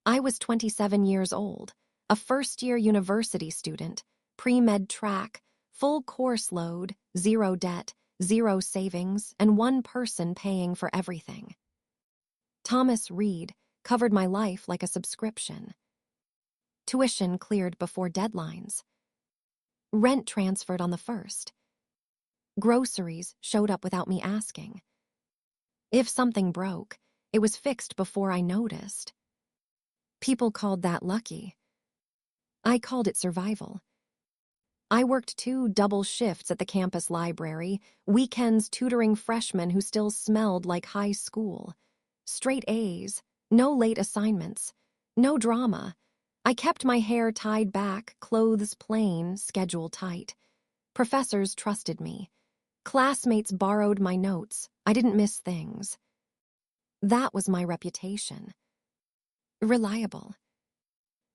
I was 27 years old, a first-year university student, pre-med track, full course load, zero debt, zero savings, and one person paying for everything. Thomas Reed covered my life like a subscription. Tuition cleared before deadlines. Rent transferred on the first. Groceries showed up without me asking. If something broke, it was fixed before I noticed. People called that lucky. I called it survival. I worked 2 double shifts at the campus library, weekends tutoring freshmen who still smelled like high school. Straight A's, no late assignments, no drama. I kept my hair tied back, clothes plain, schedule tight. Professors trusted me. Classmates borrowed my notes. I didn't miss things. That was my reputation. Reliable.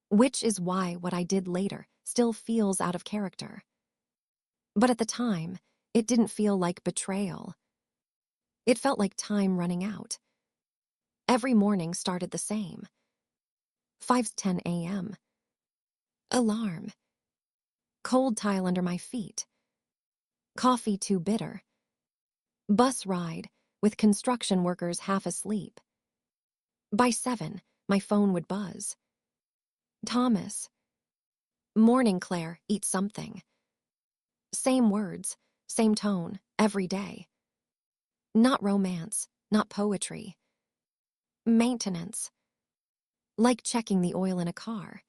Which is why what I did later still feels out of character. But at the time, it didn't feel like betrayal. It felt like time running out. Every morning started the same. 5:10 a.m. Alarm. Cold tile under my feet. Coffee too bitter. Bus ride with construction workers half asleep. By 7, my phone would buzz. Thomas. Morning, Claire, eat something. Same words, same tone, every day. Not romance, not poetry. Maintenance. Like checking the oil in a car.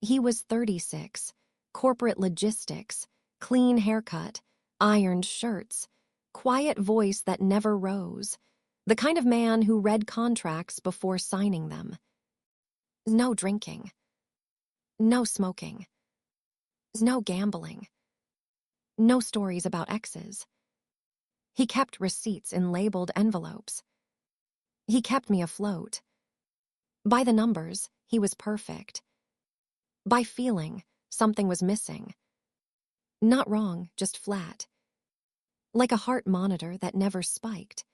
He was 36, corporate logistics, clean haircut, ironed shirts, quiet voice that never rose, the kind of man who read contracts before signing them. No drinking. No smoking. No gambling. No stories about exes. He kept receipts in labeled envelopes. He kept me afloat. By the numbers, he was perfect. By feeling, something was missing. Not wrong, just flat. Like a heart monitor that never spiked.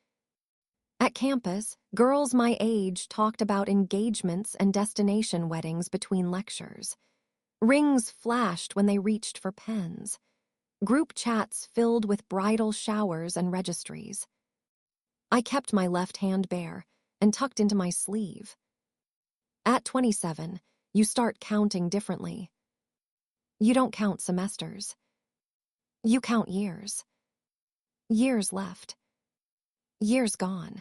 At campus, girls my age talked about engagements and destination weddings between lectures. Rings flashed when they reached for pens. Group chats filled with bridal showers and registries. I kept my left hand bare and tucked into my sleeve. At 27, you start counting differently. You don't count semesters. You count years. Years left. Years gone.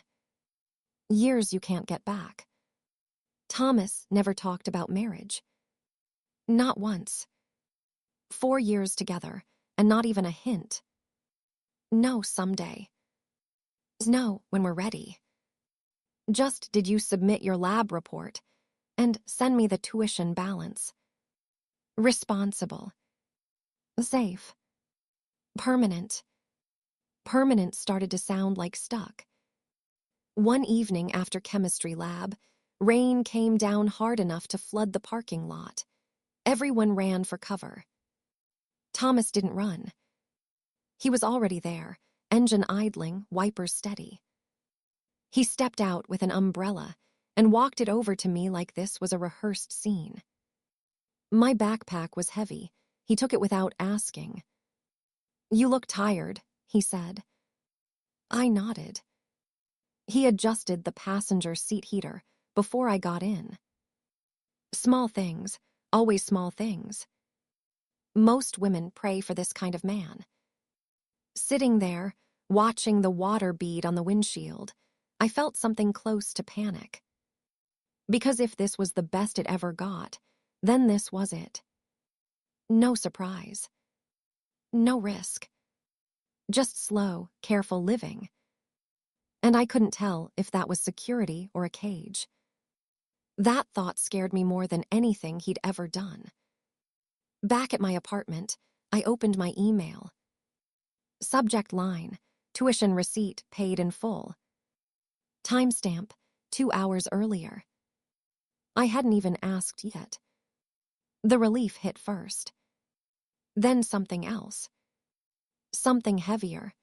Years you can't get back. Thomas never talked about marriage. Not once. 4 years together, and not even a hint. No, someday. No, when we're ready. Just did you submit your lab report and send me the tuition balance. Responsible. Safe. Permanent. Permanent started to sound like stuck. One evening after chemistry lab, rain came down hard enough to flood the parking lot. Everyone ran for cover. Thomas didn't run. He was already there, engine idling, wipers steady. He stepped out with an umbrella and walked it over to me like this was a rehearsed scene. My backpack was heavy. He took it without asking. "You look tired," he said. I nodded. He adjusted the passenger seat heater before I got in. Small things, always small things. Most women pray for this kind of man. Sitting there, watching the water bead on the windshield, I felt something close to panic. Because if this was the best it ever got, then this was it. No surprise. No risk. Just slow, careful living. And I couldn't tell if that was security or a cage. That thought scared me more than anything he'd ever done. Back at my apartment, I opened my email. Subject line, tuition receipt paid in full. Timestamp, 2 hours earlier. I hadn't even asked yet. The relief hit first. Then something else. Something heavier.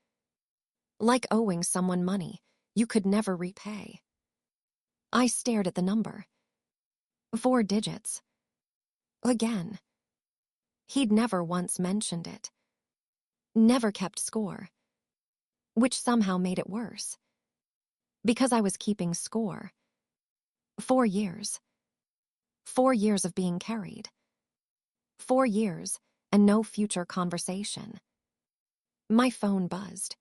Like owing someone money you could never repay. I stared at the number. 4 digits. Again. He'd never once mentioned it. Never kept score. Which somehow made it worse. Because I was keeping score. 4 years. 4 years of being carried. 4 years, and no future conversation. My phone buzzed.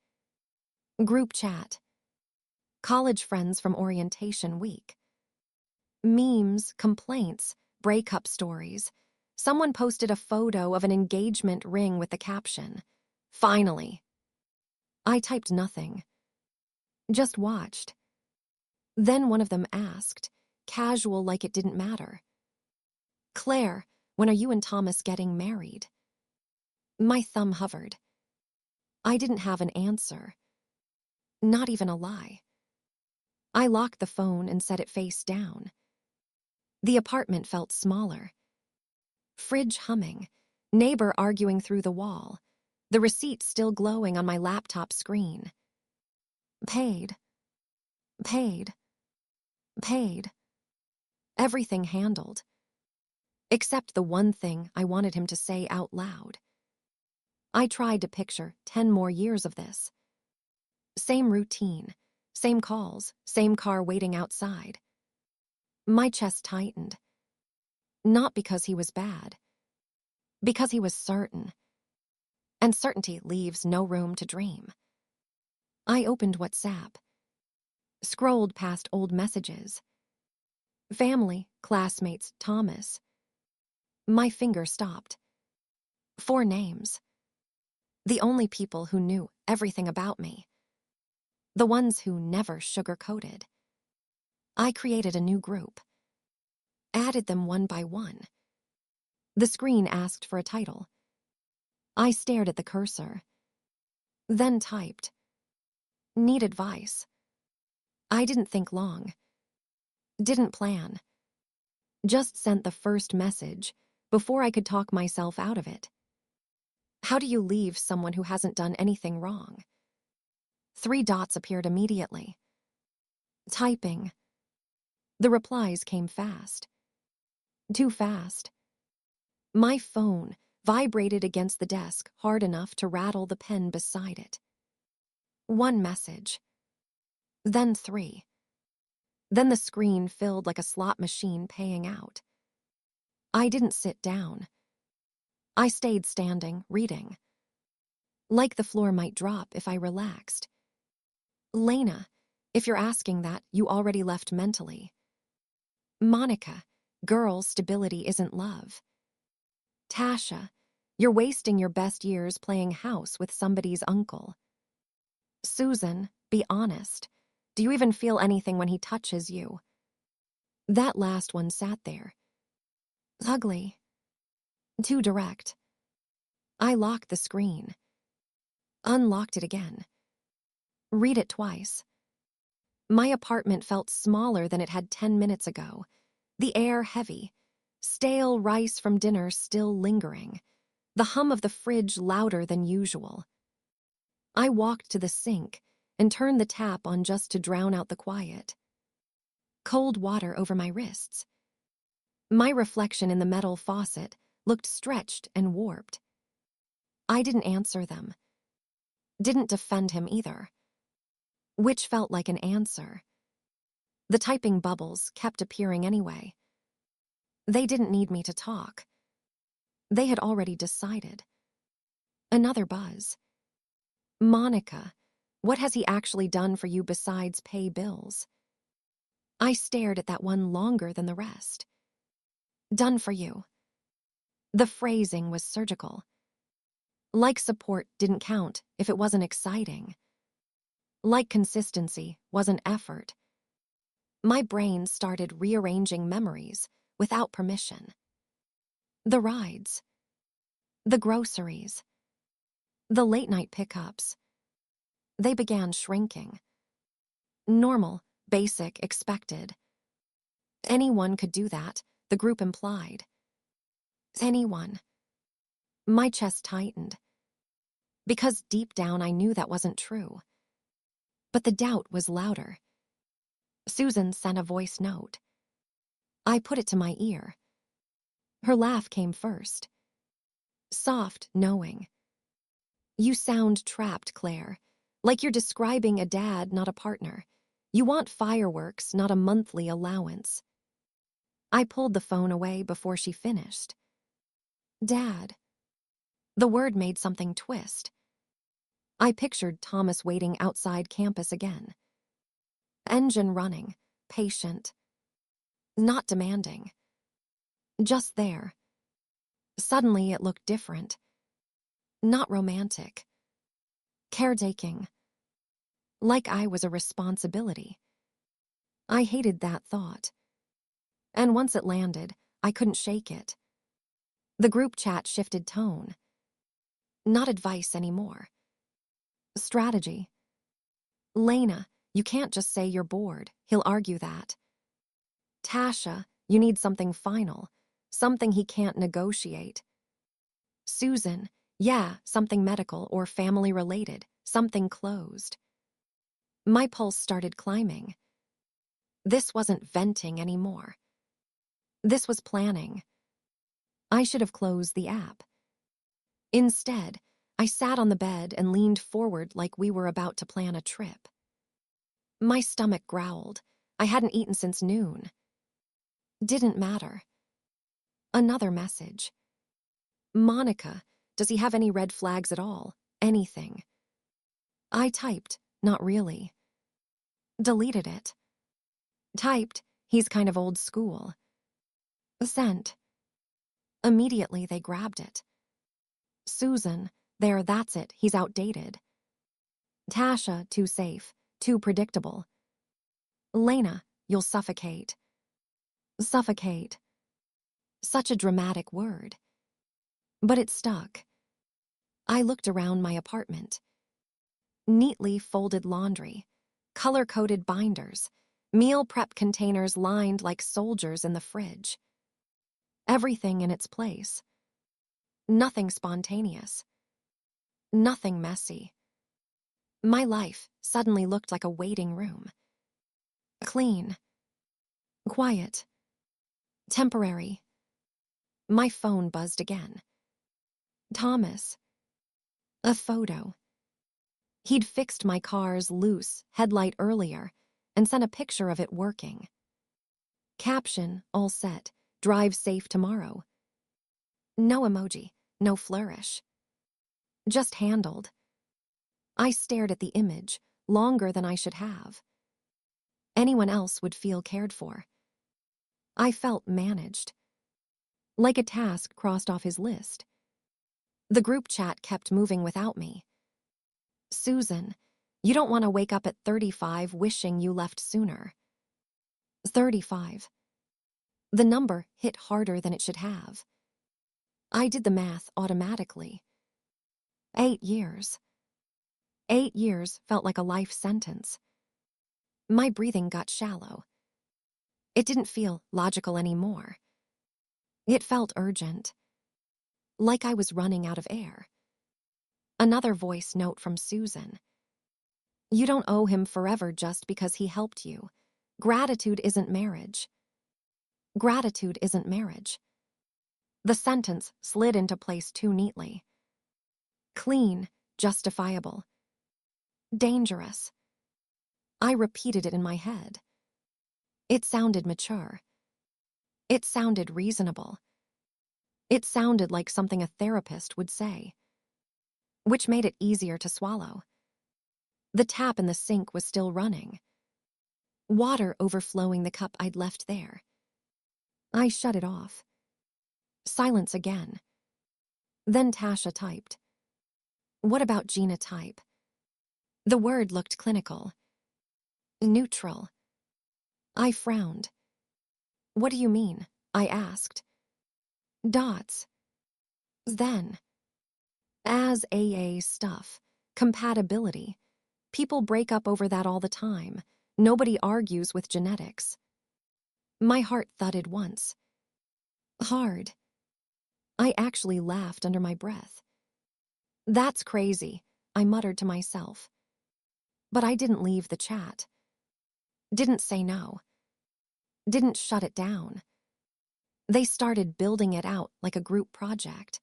Group chat. College friends from orientation week. Memes, complaints, breakup stories. Someone posted a photo of an engagement ring with the caption, "Finally." I typed nothing. Just watched. Then one of them asked, casual like it didn't matter, "Claire, when are you and Thomas getting married?" My thumb hovered. I didn't have an answer. Not even a lie. I locked the phone and set it face down. The apartment felt smaller. Fridge humming, neighbor arguing through the wall, the receipt still glowing on my laptop screen. Paid. Paid. Paid. Everything handled. Except the one thing I wanted him to say out loud. I tried to picture 10 more years of this. Same routine, same calls, same car waiting outside. My chest tightened. Not because he was bad. Because he was certain. And certainty leaves no room to dream. I opened WhatsApp. Scrolled past old messages. Family, classmates, Thomas. My finger stopped. 4 names. The only people who knew everything about me. The ones who never sugar-coated. I created a new group. Added them one by one. The screen asked for a title. I stared at the cursor. Then typed. Need advice. I didn't think long. Didn't plan. Just sent the first message before I could talk myself out of it. How do you leave someone who hasn't done anything wrong? 3 dots appeared immediately. Typing. The replies came fast. Too fast. My phone vibrated against the desk hard enough to rattle the pen beside it. 1 message. Then 3. Then the screen filled like a slot machine paying out. I didn't sit down. I stayed standing, reading. Like the floor might drop if I relaxed. Lena, if you're asking that, you already left mentally. Monica, girl, stability isn't love. Tasha, you're wasting your best years playing house with somebody's uncle. Susan, be honest. Do you even feel anything when he touches you? That last one sat there. Ugly. Too direct. I locked the screen. Unlocked it again. Read it twice. My apartment felt smaller than it had 10 minutes ago. The air heavy. Stale rice from dinner still lingering. The hum of the fridge louder than usual. I walked to the sink and turned the tap on just to drown out the quiet. Cold water over my wrists. My reflection in the metal faucet looked stretched and warped. I didn't answer them. Didn't defend him either. Which felt like an answer. The typing bubbles kept appearing anyway. They didn't need me to talk. They had already decided. Another buzz. Monica, what has he actually done for you besides pay bills? I stared at that one longer than the rest. Done for you. The phrasing was surgical. Like support didn't count if it wasn't exciting. Like consistency wasn't effort. My brain started rearranging memories without permission. The rides. The groceries. The late-night pickups. They began shrinking. Normal, basic, expected. Anyone could do that, the group implied. Anyone. My chest tightened. Because deep down I knew that wasn't true. But the doubt was louder. Susan sent a voice note. I put it to my ear. Her laugh came first. Soft, knowing. You sound trapped, Claire. Like you're describing a dad, not a partner. You want fireworks, not a monthly allowance. I pulled the phone away before she finished. Dad. The word made something twist. I pictured Thomas waiting outside campus again. Engine running, patient. Not demanding. Just there. Suddenly it looked different. Not romantic. Caretaking. Like I was a responsibility. I hated that thought. And once it landed, I couldn't shake it. The group chat shifted tone. Not advice anymore. Strategy. Lena, you can't just say you're bored. He'll argue that. Tasha, you need something final. Something he can't negotiate. Susan, yeah, something medical or family related. Something closed. My pulse started climbing. This wasn't venting anymore. This was planning. I should have closed the app. Instead, I sat on the bed and leaned forward like we were about to plan a trip. My stomach growled. I hadn't eaten since noon. Didn't matter. Another message. Monica, does he have any red flags at all? Anything? I typed, not really. Deleted it. Typed, he's kind of old school. Sent. Immediately they grabbed it. Susan, there, that's it, he's outdated. Tasha, too safe, too predictable. Lena, you'll suffocate. Suffocate. Such a dramatic word. But it stuck. I looked around my apartment. Neatly folded laundry, color-coded binders, meal prep containers lined like soldiers in the fridge. Everything in its place. Nothing spontaneous. Nothing messy. My life suddenly looked like a waiting room. Clean. Quiet. Temporary. My phone buzzed again. Thomas. A photo. He'd fixed my car's loose headlight earlier and sent a picture of it working. Caption, all set, drive safe tomorrow. No emoji, no flourish. Just handled. I stared at the image longer than I should have. Anyone else would feel cared for. I felt managed. Like a task crossed off his list. The group chat kept moving without me. Susan, you don't want to wake up at 35 wishing you left sooner. 35. The number hit harder than it should have. I did the math automatically. 8 years. 8 years felt like a life sentence. My breathing got shallow. It didn't feel logical anymore. It felt urgent. Like I was running out of air. Another voice note from Susan. You don't owe him forever just because he helped you. Gratitude isn't marriage. Gratitude isn't marriage. The sentence slid into place too neatly. Clean, justifiable. Dangerous. I repeated it in my head. It sounded mature. It sounded reasonable. It sounded like something a therapist would say. Which made it easier to swallow. The tap in the sink was still running. Water overflowing the cup I'd left there. I shut it off. Silence again. Then Tasha typed. What about genotype? The word looked clinical. Neutral. I frowned. What do you mean? I asked. Dots. Then. As AA stuff. Compatibility. People break up over that all the time. Nobody argues with genetics. My heart thudded once. Hard. I actually laughed under my breath. That's crazy, I muttered to myself. But I didn't leave the chat. Didn't say no. Didn't shut it down. They started building it out like a group project.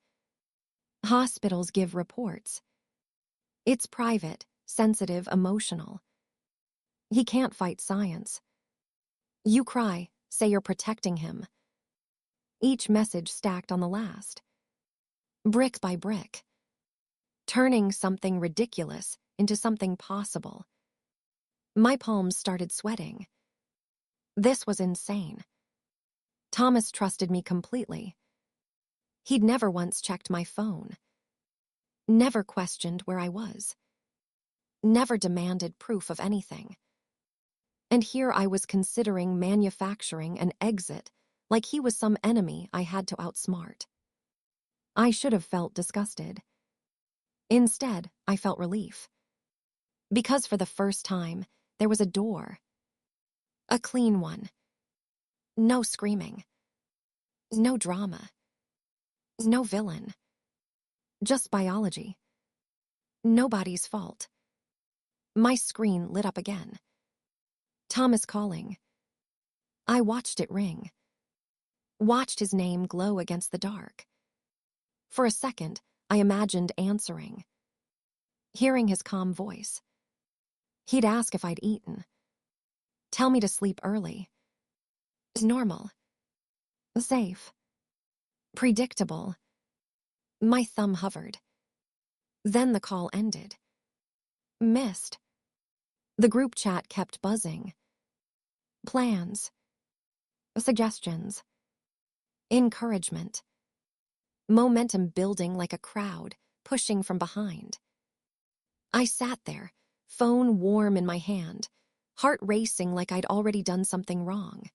Hospitals give reports. It's private, sensitive, emotional. He can't fight science. You cry, say you're protecting him. Each message stacked on the last. Brick by brick. Turning something ridiculous into something possible. My palms started sweating. This was insane. Thomas trusted me completely. He'd never once checked my phone. Never questioned where I was. Never demanded proof of anything. And here I was considering manufacturing an exit like he was some enemy I had to outsmart. I should have felt disgusted. Instead, I felt relief. Because for the first time, there was a door. A clean one. No screaming. No drama. No villain. Just biology. Nobody's fault. My screen lit up again. Thomas calling. I watched it ring. Watched his name glow against the dark. For a second, I imagined answering. Hearing his calm voice. He'd ask if I'd eaten. Tell me to sleep early. Normal. Safe. Predictable. My thumb hovered. Then the call ended. Missed. The group chat kept buzzing. Plans. Suggestions. Encouragement. Momentum building like a crowd, pushing from behind. I sat there, phone warm in my hand, heart racing like I'd already done something wrong.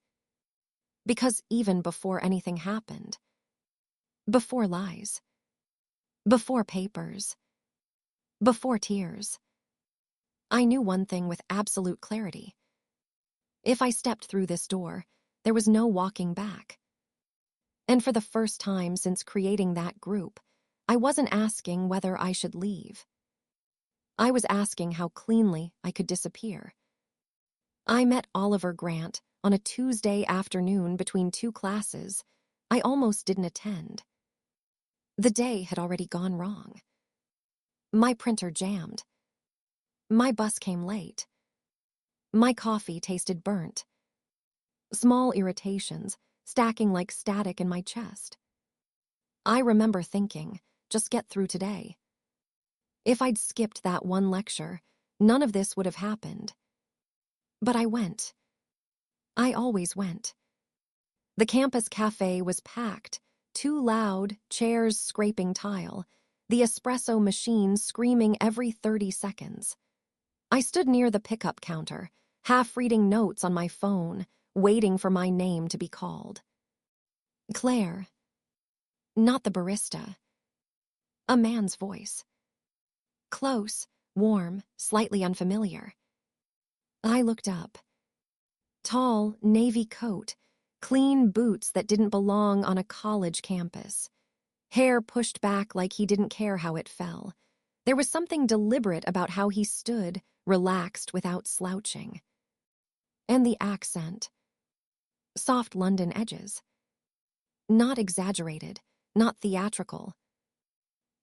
Because even before anything happened, before lies, before papers, before tears, I knew one thing with absolute clarity. If I stepped through this door, there was no walking back. And for the first time since creating that group, I wasn't asking whether I should leave. I was asking how cleanly I could disappear. I met Oliver Grant on a Tuesday afternoon between two classes I almost didn't attend. The day had already gone wrong. My printer jammed. My bus came late. My coffee tasted burnt. Small irritations stacking like static in my chest. I remember thinking, just get through today. If I'd skipped that one lecture, none of this would have happened. But I went. I always went. The campus cafe was packed, too loud, chairs scraping tile, the espresso machine screaming every 30 seconds. I stood near the pickup counter, half reading notes on my phone, waiting for my name to be called. Claire. Not the barista. A man's voice. Close, warm, slightly unfamiliar. I looked up. Tall, navy coat, clean boots that didn't belong on a college campus. Hair pushed back like he didn't care how it fell. There was something deliberate about how he stood, relaxed without slouching. And the accent. Soft London edges. Not exaggerated, not theatrical.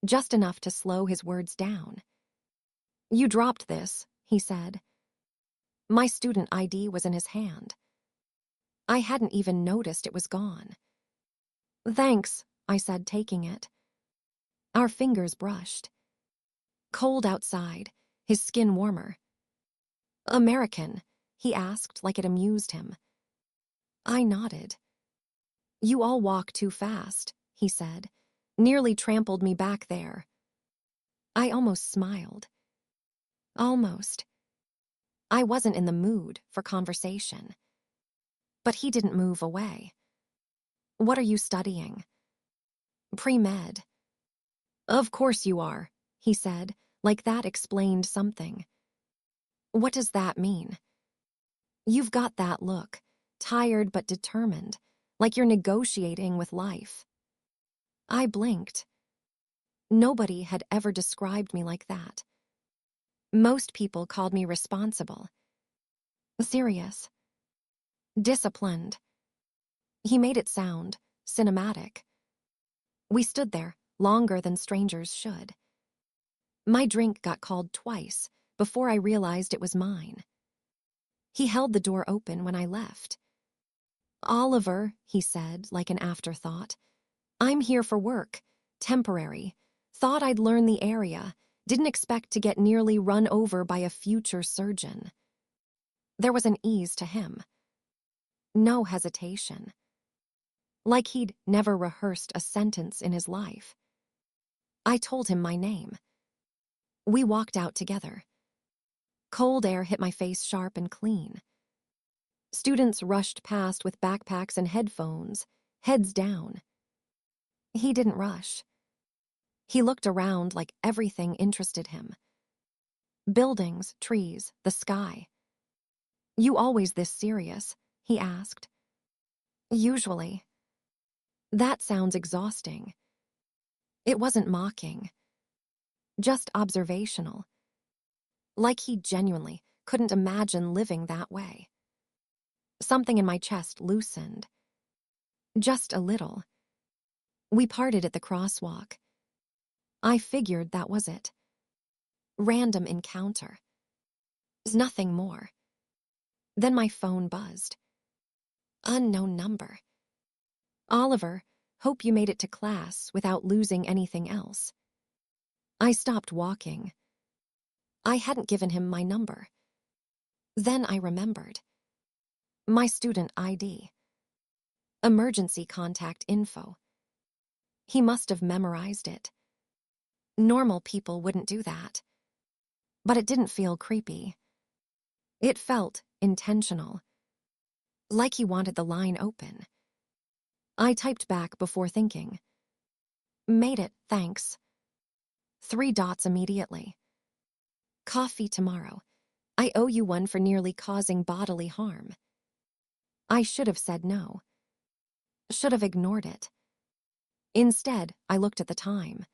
Just enough to slow his words down. You dropped this, he said. My student ID was in his hand. I hadn't even noticed it was gone. Thanks, I said, taking it. Our fingers brushed. Cold outside, his skin warmer. American, he asked like it amused him. I nodded. You all walk too fast, he said. Nearly trampled me back there. I almost smiled. Almost. I wasn't in the mood for conversation. But he didn't move away. What are you studying? Pre-med. Of course you are, he said, like that explained something. What does that mean? You've got that look, tired but determined, like you're negotiating with life. I blinked. Nobody had ever described me like that. Most people called me responsible, serious, disciplined. He made it sound cinematic. We stood there, longer than strangers should. My drink got called twice before I realized it was mine. He held the door open when I left. "Oliver," he said, like an afterthought. "I'm here for work. Temporary. Thought I'd learn the area. Didn't expect to get nearly run over by a future surgeon." There was an ease to him. No hesitation. Like he'd never rehearsed a sentence in his life. I told him my name. We walked out together. Cold air hit my face sharp and clean. Students rushed past with backpacks and headphones, heads down. He didn't rush. He looked around like everything interested him. Buildings, trees, the sky. "You always this serious?" he asked. "Usually." That sounds exhausting. It wasn't mocking. Just observational. Like he genuinely couldn't imagine living that way. Something in my chest loosened. Just a little. We parted at the crosswalk. I figured that was it. Random encounter. Nothing more. Then my phone buzzed. Unknown number. "Oliver, hope you made it to class without losing anything else." I stopped walking. I hadn't given him my number. Then I remembered. My student ID. Emergency contact info. He must have memorized it. Normal people wouldn't do that. But it didn't feel creepy. It felt intentional. Like he wanted the line open. I typed back before thinking. "Made it, thanks." 3 dots immediately. "Coffee tomorrow. I owe you one for nearly causing bodily harm." I should have said no. Should have ignored it. Instead, I looked at the time.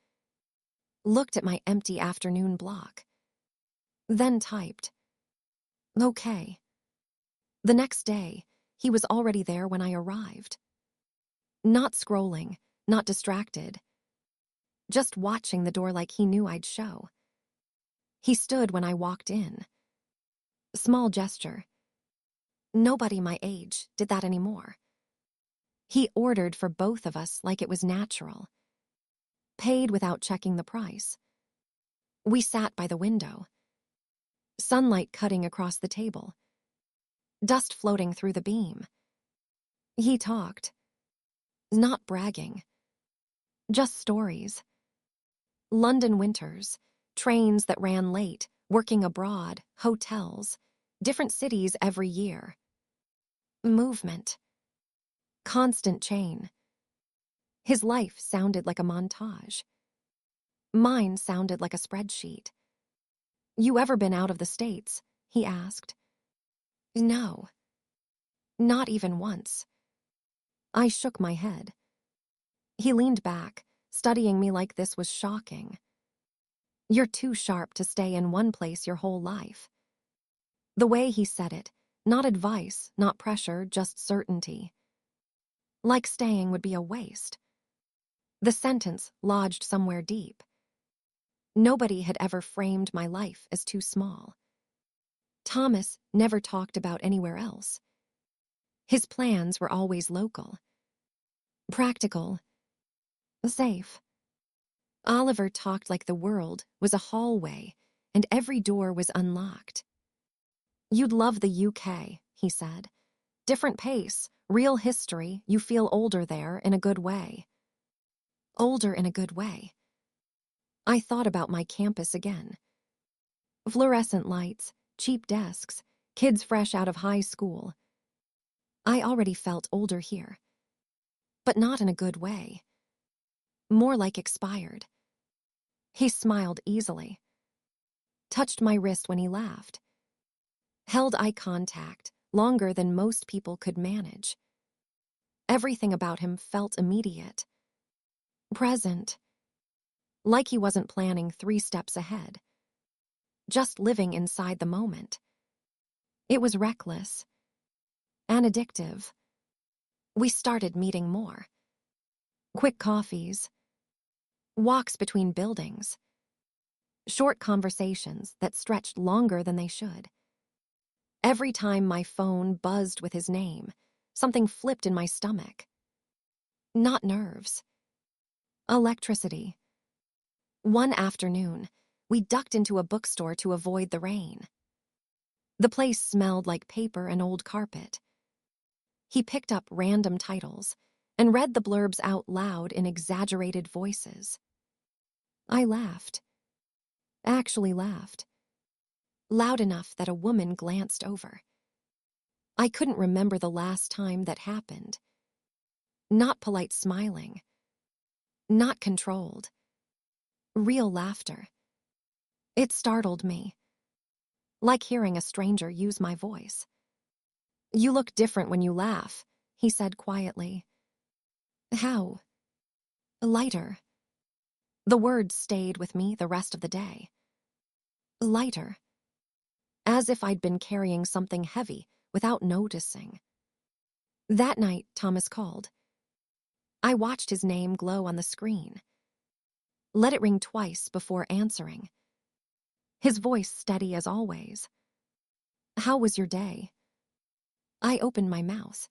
Looked at my empty afternoon block. Then typed. "Okay." The next day, he was already there when I arrived. Not scrolling, not distracted. Just watching the door like he knew I'd show. He stood when I walked in. Small gesture. Nobody my age did that anymore. He ordered for both of us like it was natural. Paid without checking the price. We sat by the window. Sunlight cutting across the table. Dust floating through the beam. He talked. Not bragging. Just stories. London winters, trains that ran late, working abroad, hotels, different cities every year. Movement. Constant chain. His life sounded like a montage. Mine sounded like a spreadsheet. "You ever been out of the States?" he asked. "No. Not even once." I shook my head. He leaned back, studying me like this was shocking. "You're too sharp to stay in one place your whole life." The way he said it, not advice, not pressure, just certainty. Like staying would be a waste. The sentence lodged somewhere deep. Nobody had ever framed my life as too small. Thomas never talked about anywhere else. His plans were always local. Practical. Safe. Oliver talked like the world was a hallway and every door was unlocked. "You'd love the UK," he said. "Different pace, real history, you feel older there in a good way." Older in a good way. I thought about my campus again. Fluorescent lights, cheap desks, kids fresh out of high school. I already felt older here. But not in a good way. More like expired. He smiled easily. Touched my wrist when he laughed. Held eye contact, longer than most people could manage. Everything about him felt immediate. Present. Like he wasn't planning 3 steps ahead. Just living inside the moment. It was reckless. And addictive. We started meeting more. Quick coffees, walks between buildings, short conversations that stretched longer than they should. Every time my phone buzzed with his name, something flipped in my stomach. Not nerves. Electricity. One afternoon, we ducked into a bookstore to avoid the rain. The place smelled like paper and old carpet. He picked up random titles and read the blurbs out loud in exaggerated voices. I laughed. Actually laughed. Loud enough that a woman glanced over. I couldn't remember the last time that happened. Not polite smiling. Not controlled. Real laughter. It startled me. Like hearing a stranger use my voice. "You look different when you laugh," he said quietly. "How?" "Lighter." The words stayed with me the rest of the day. Lighter. As if I'd been carrying something heavy without noticing. That night, Thomas called. I watched his name glow on the screen. Let it ring twice before answering. His voice steady as always. "How was your day?" I opened my mouth.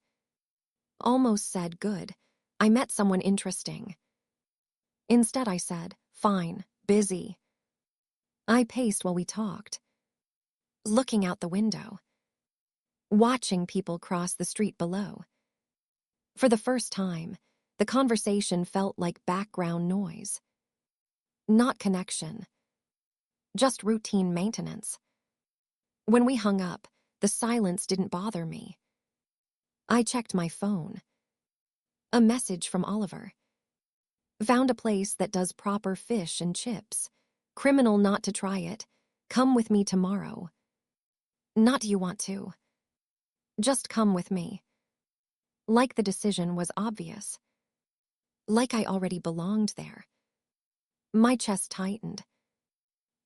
Almost said good. I met someone interesting. Instead I said, "Fine, busy." I paced while we talked. Looking out the window. Watching people cross the street below. For the first time, the conversation felt like background noise. Not connection. Just routine maintenance. When we hung up, the silence didn't bother me. I checked my phone. A message from Oliver. "Found a place that does proper fish and chips. Criminal not to try it. Come with me tomorrow." Not "do you want to?" Just come with me. Like the decision was obvious. Like I already belonged there. My chest tightened.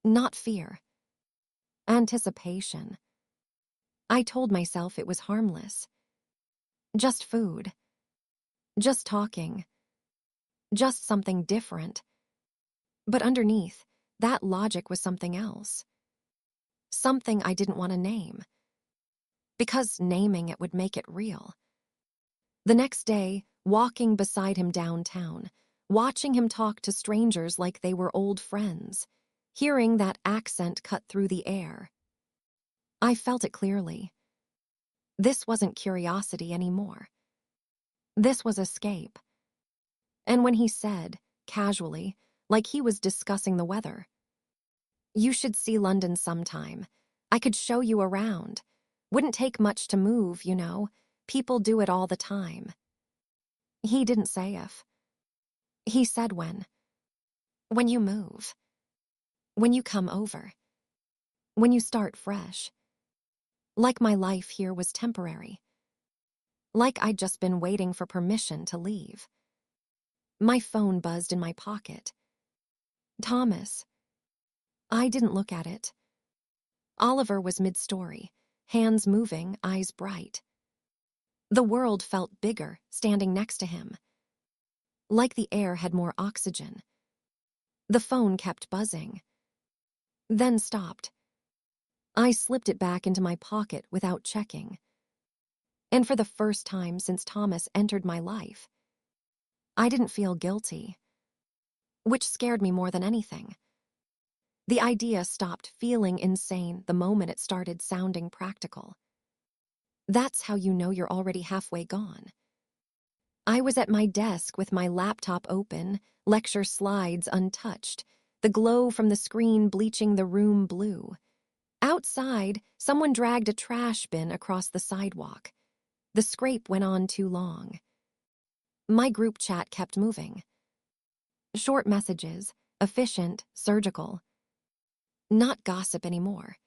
Not fear. Anticipation. I told myself it was harmless. Just food. Just talking. Just something different. But underneath, that logic was something else. Something I didn't want to name. Because naming it would make it real. The next day, walking beside him downtown, watching him talk to strangers like they were old friends, hearing that accent cut through the air. I felt it clearly. This wasn't curiosity anymore. This was escape. And when he said, casually, like he was discussing the weather, "You should see London sometime. I could show you around. Wouldn't take much to move, you know. People do it all the time." He didn't say if. He said when. When you move. When you come over. When you start fresh. Like my life here was temporary. Like I'd just been waiting for permission to leave. My phone buzzed in my pocket. Thomas. I didn't look at it. Oliver was mid-story, hands moving, eyes bright. The world felt bigger standing next to him. Like the air had more oxygen. The phone kept buzzing. Then stopped. I slipped it back into my pocket without checking. And for the first time since Thomas entered my life, I didn't feel guilty. Which scared me more than anything. The idea stopped feeling insane the moment it started sounding practical. That's how you know you're already halfway gone. I was at my desk with my laptop open, lecture slides untouched, the glow from the screen bleaching the room blue. Outside, someone dragged a trash bin across the sidewalk. The scrape went on too long. My group chat kept moving. Short messages, efficient, surgical. Not gossip anymore.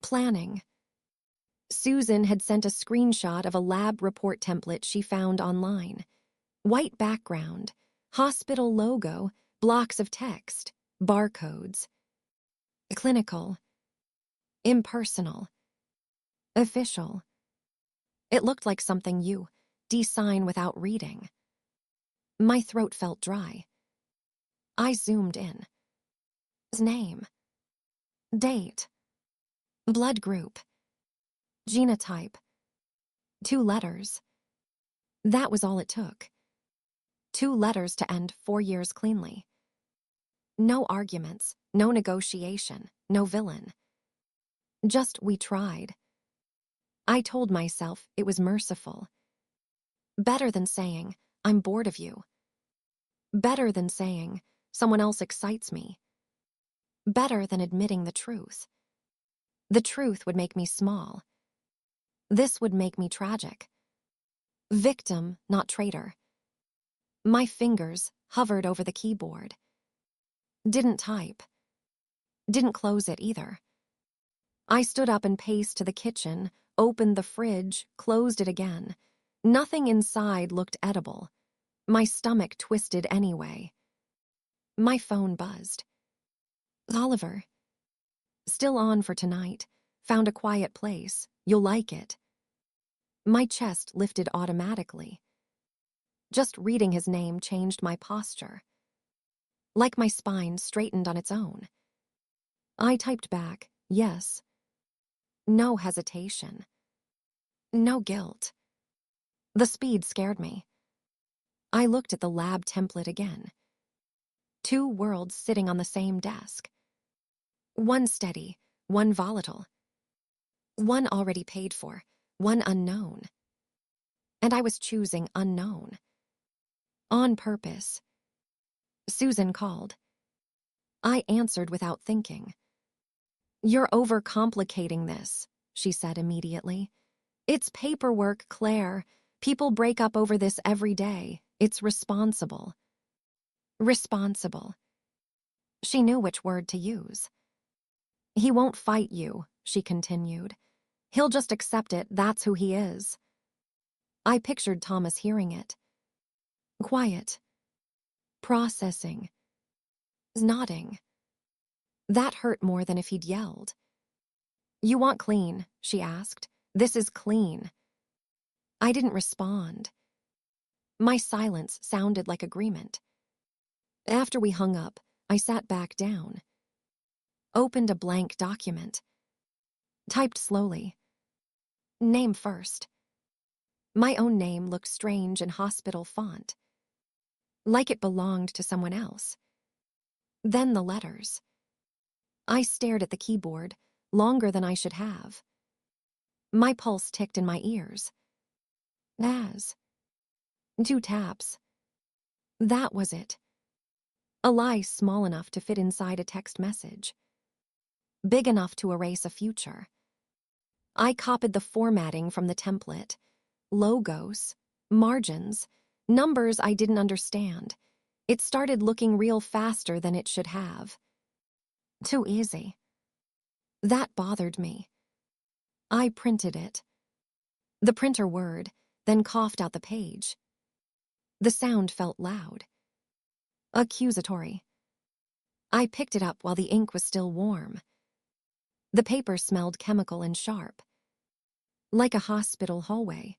Planning. Susan had sent a screenshot of a lab report template she found online. White background, hospital logo, blocks of text, barcodes. Clinical. Impersonal. Official. It looked like something you de-sign without reading. My throat felt dry. I zoomed in. His name. Date. Blood group. Genotype. 2 letters. That was all it took. 2 letters to end 4 years cleanly. No arguments, no negotiation, no villain. Just we tried. I told myself it was merciful. Better than saying, I'm bored of you. Better than saying, someone else excites me. Better than admitting the truth. The truth would make me small. This would make me tragic. Victim, not traitor. My fingers hovered over the keyboard. Didn't type. Didn't close it either. I stood up and paced to the kitchen, opened the fridge, closed it again. Nothing inside looked edible. My stomach twisted anyway. My phone buzzed. Oliver. Still on for tonight. Found a quiet place. You'll like it. My chest lifted automatically. Just reading his name changed my posture. Like my spine straightened on its own. I typed back, yes. No hesitation. No guilt. The speed scared me. I looked at the lab template again. 2 worlds sitting on the same desk. One steady, one volatile. One already paid for, one unknown. And I was choosing unknown. On purpose. Susan called. I answered without thinking. You're overcomplicating this, she said immediately. It's paperwork, Claire. People break up over this every day. It's responsible. Responsible. She knew which word to use. He won't fight you, she continued. He'll just accept it, that's who he is. I pictured Thomas hearing it. Quiet. Processing. Nodding. That hurt more than if he'd yelled. You want clean, she asked. This is clean. I didn't respond. My silence sounded like agreement. After we hung up, I sat back down. Opened a blank document. Typed slowly. Name first. My own name looked strange in hospital font. Like it belonged to someone else. Then the letters. I stared at the keyboard, longer than I should have. My pulse ticked in my ears. As. 2 taps. That was it. A lie small enough to fit inside a text message. Big enough to erase a future. I copied the formatting from the template. Logos, margins, numbers I didn't understand. It started looking real faster than it should have. Too easy. That bothered me. I printed it. The printer whirred, then coughed out the page. The sound felt loud. Accusatory. I picked it up while the ink was still warm. The paper smelled chemical and sharp. Like a hospital hallway.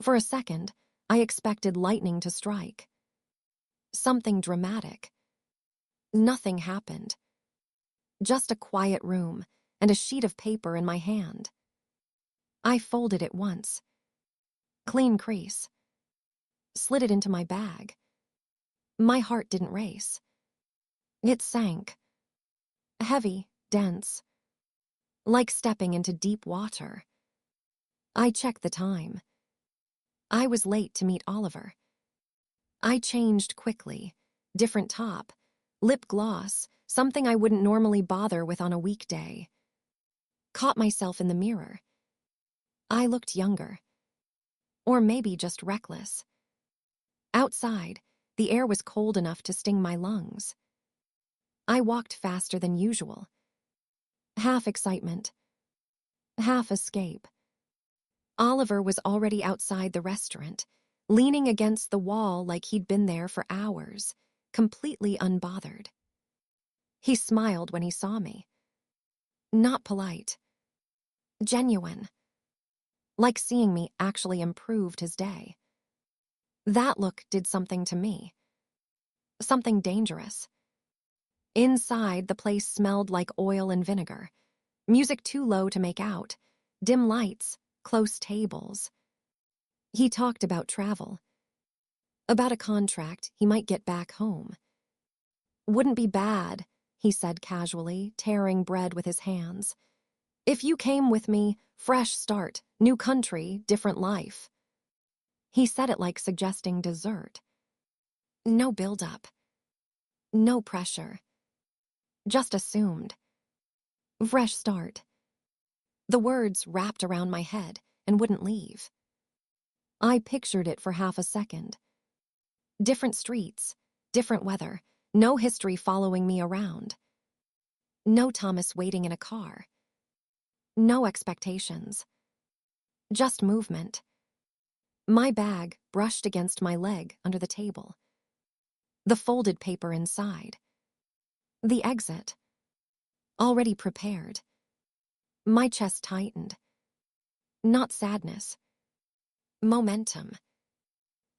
For a second, I expected lightning to strike. Something dramatic. Nothing happened. Just a quiet room and a sheet of paper in my hand. I folded it once. Clean crease. Slid it into my bag. My heart didn't race. It sank. Heavy, dense. Like stepping into deep water. I checked the time. I was late to meet Oliver. I changed quickly. Different top. Lip gloss. Something I wouldn't normally bother with on a weekday. Caught myself in the mirror. I looked younger. Or maybe just reckless. Outside, the air was cold enough to sting my lungs. I walked faster than usual. Half excitement. Half escape. Oliver was already outside the restaurant, leaning against the wall like he'd been there for hours, completely unbothered. He smiled when he saw me. Not polite. Genuine. Like seeing me actually improved his day. That look did something to me. Something dangerous. Inside, the place smelled like oil and vinegar. Music too low to make out. Dim lights, close tables. He talked about travel. About a contract he might get back home. Wouldn't be bad, he said casually, tearing bread with his hands. If you came with me, fresh start, new country, different life. He said it like suggesting dessert. No build-up. No pressure. Just assumed. Fresh start. The words wrapped around my head and wouldn't leave. I pictured it for half a second. Different streets, different weather, no history following me around. No Thomas waiting in a car. No expectations. Just movement. My bag brushed against my leg under the table. The folded paper inside. The exit. Already prepared. My chest tightened. Not sadness. Momentum.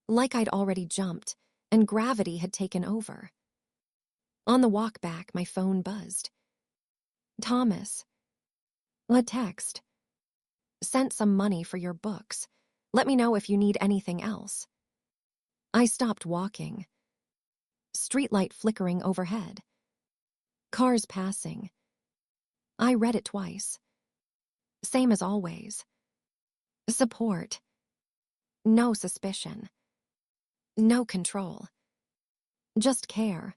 Like I'd already jumped, and gravity had taken over. On the walk back, my phone buzzed. Thomas. A text. Sent some money for your books. Let me know if you need anything else. I stopped walking. Streetlight flickering overhead. Cars passing. I read it twice. Same as always. Support. No suspicion. No control. Just care.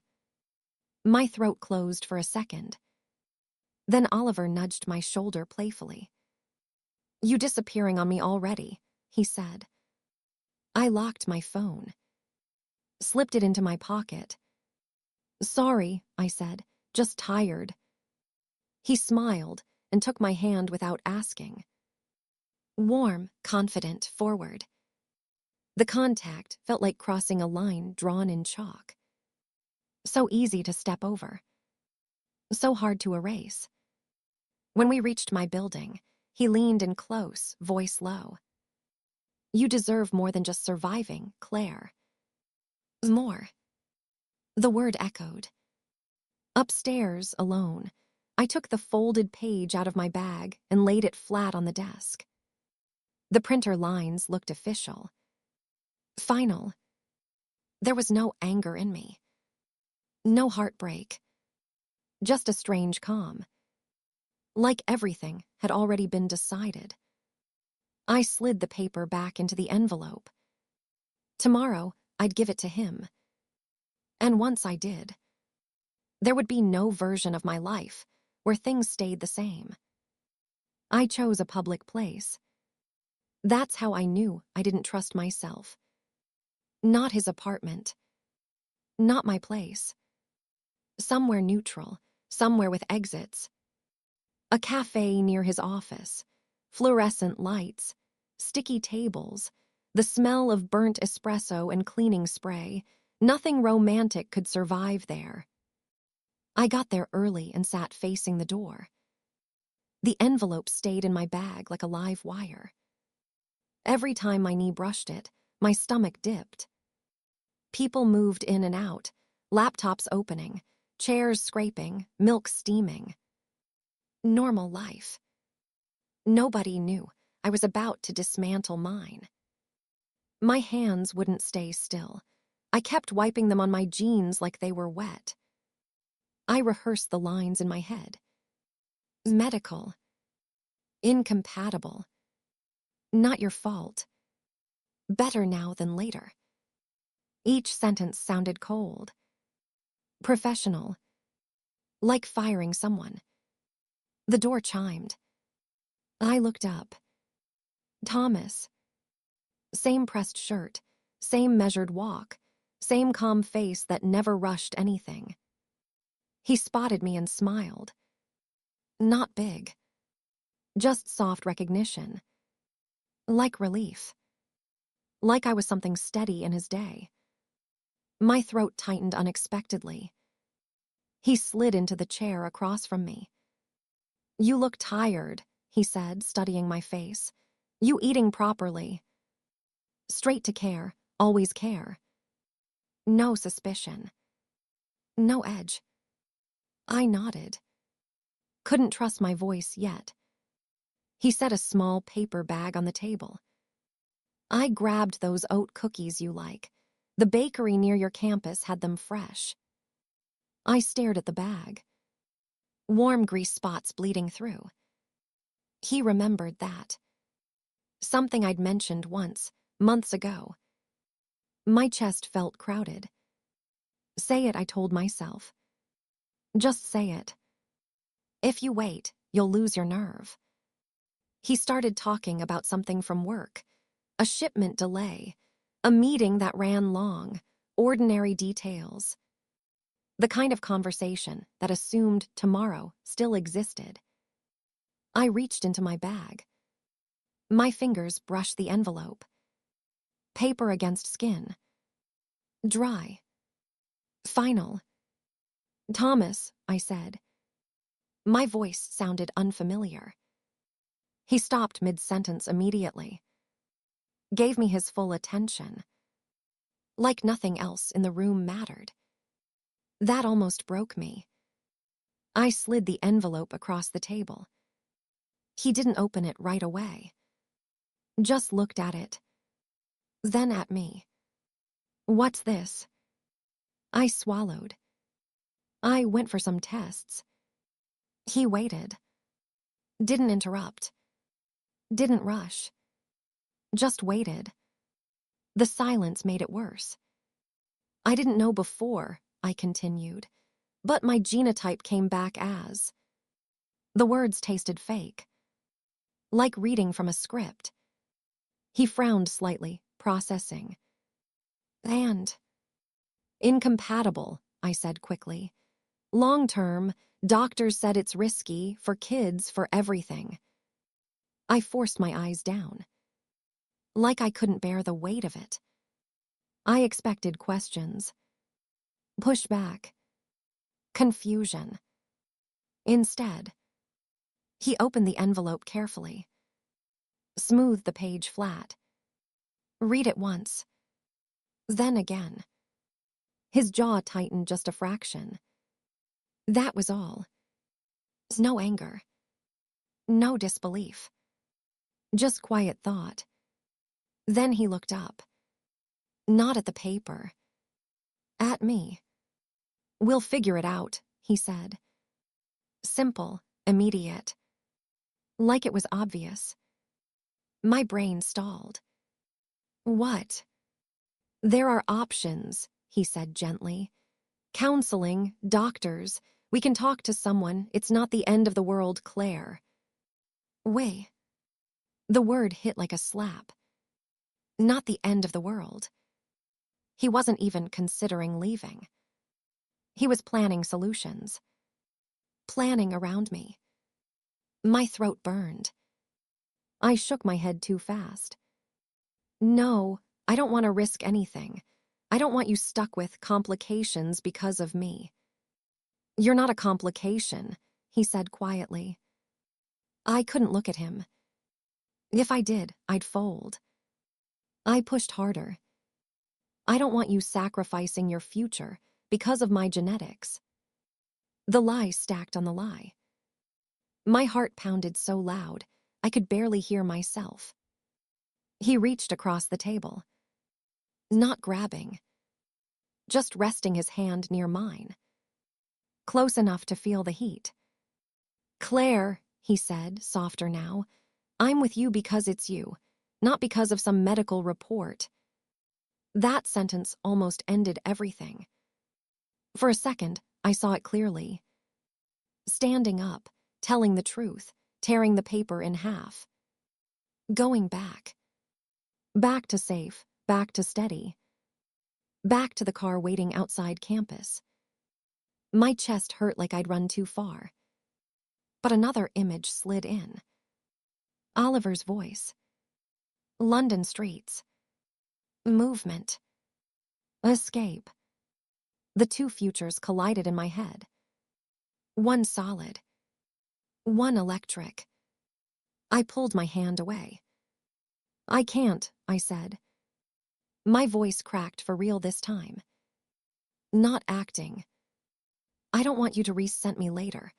My throat closed for a second. Then Oliver nudged my shoulder playfully. You disappearing on me already, he said. I locked my phone. Slipped it into my pocket. Sorry, I said, just tired. He smiled and took my hand without asking. Warm, confident, forward. The contact felt like crossing a line drawn in chalk. So easy to step over. So hard to erase. When we reached my building, he leaned in close, voice low. You deserve more than just surviving, Claire. More. The word echoed. Upstairs, alone, I took the folded page out of my bag and laid it flat on the desk. The printer lines looked official. Final. There was no anger in me. No heartbreak. Just a strange calm. Like everything had already been decided. I slid the paper back into the envelope. Tomorrow, I'd give it to him. And once I did, there would be no version of my life where things stayed the same. I chose a public place. That's how I knew I didn't trust myself. Not his apartment. Not my place. Somewhere neutral, somewhere with exits. A cafe near his office. Fluorescent lights. Sticky tables. The smell of burnt espresso and cleaning spray. Nothing romantic could survive there. I got there early and sat facing the door. The envelope stayed in my bag like a live wire. Every time my knee brushed it, my stomach dipped. People moved in and out, laptops opening, chairs scraping, milk steaming. Normal life. Nobody knew I was about to dismantle mine. My hands wouldn't stay still. I kept wiping them on my jeans like they were wet. I rehearsed the lines in my head. Medical. Incompatible. Not your fault. Better now than later. Each sentence sounded cold. Professional. Like firing someone. The door chimed. I looked up. Thomas. Same pressed shirt, same measured walk, same calm face that never rushed anything. He spotted me and smiled. Not big. Just soft recognition. Like relief. Like I was something steady in his day. My throat tightened unexpectedly. He slid into the chair across from me. You look tired, he said, studying my face. You eating properly. Straight to care, Always care. No suspicion. No edge. I nodded. Couldn't trust my voice yet. He set a small paper bag on the table. I grabbed those oat cookies you like. The bakery near your campus had them fresh. I stared at the bag. Warm grease spots bleeding through. He remembered that. Something I'd mentioned once, months ago. My chest felt crowded. Say it, I told myself. Just say it. If you wait, you'll lose your nerve. He started talking about something from work. A shipment delay. A meeting that ran long. Ordinary details. The kind of conversation that assumed tomorrow still existed. I reached into my bag. My fingers brushed the envelope. Paper against skin. Dry. Final. Thomas, I said. My voice sounded unfamiliar. He stopped mid-sentence immediately. Gave me his full attention. Like nothing else in the room mattered. That almost broke me. I slid the envelope across the table. He didn't open it right away. Just looked at it. Then at me. What's this? I swallowed. I went for some tests. He waited. Didn't interrupt. Didn't rush. Just waited. The silence made it worse. I didn't know before, I continued, but my genotype came back as. The words tasted fake. Like reading from a script. He frowned slightly, processing. And. Incompatible, I said quickly. Long term, doctors said it's risky, for kids, for everything. I forced my eyes down. Like I couldn't bear the weight of it. I expected questions. Pushback. Confusion. Instead, he opened the envelope carefully. Smoothed the page flat. Read it once. Then again. His jaw tightened just a fraction. That was all. No anger. No disbelief. Just quiet thought. Then he looked up. Not at the paper. At me. We'll figure it out, he said. Simple, immediate. Like it was obvious. My brain stalled. What? There are options, he said gently. Counseling, doctors. We can talk to someone. It's not the end of the world, Claire. Wait. The word hit like a slap. Not the end of the world. He wasn't even considering leaving. He was planning solutions. Planning around me. My throat burned. I shook my head too fast. No, I don't want to risk anything. I don't want you stuck with complications because of me. You're not a complication, he said quietly. I couldn't look at him. If I did, I'd fold. I pushed harder. I don't want you sacrificing your future because of my genetics. The lie stacked on the lie. My heart pounded so loud, I could barely hear myself. He reached across the table. Not grabbing. Just resting his hand near mine. Close enough to feel the heat. Claire, he said, softer now, I'm with you because it's you, not because of some medical report. That sentence almost ended everything. For a second, I saw it clearly. Standing up, telling the truth, tearing the paper in half. Going back. Back to safe, back to steady. Back to the car waiting outside campus. My chest hurt like I'd run too far. But another image slid in. Oliver's voice. London streets. Movement. Escape. The two futures collided in my head. One solid. One electric. I pulled my hand away. I can't, I said. My voice cracked for real this time. Not acting. I don't want you to resent me later.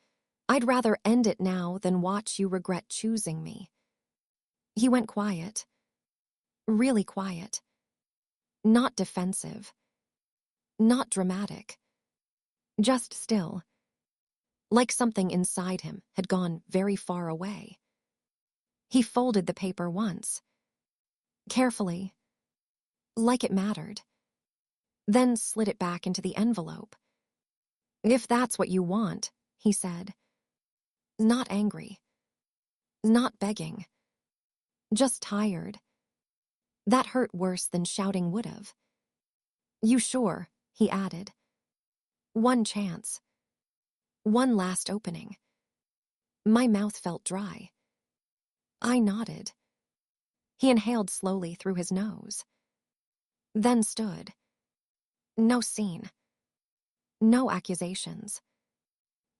I'd rather end it now than watch you regret choosing me. He went quiet. Really quiet. Not defensive. Not dramatic. Just still. Like something inside him had gone very far away. He folded the paper once. Carefully. Like it mattered. Then slid it back into the envelope. If that's what you want, he said. Not angry. Not begging. Just tired. That hurt worse than shouting would have. You sure? He added. One chance. One last opening. My mouth felt dry. I nodded. He inhaled slowly through his nose. Then stood. No scene. No accusations.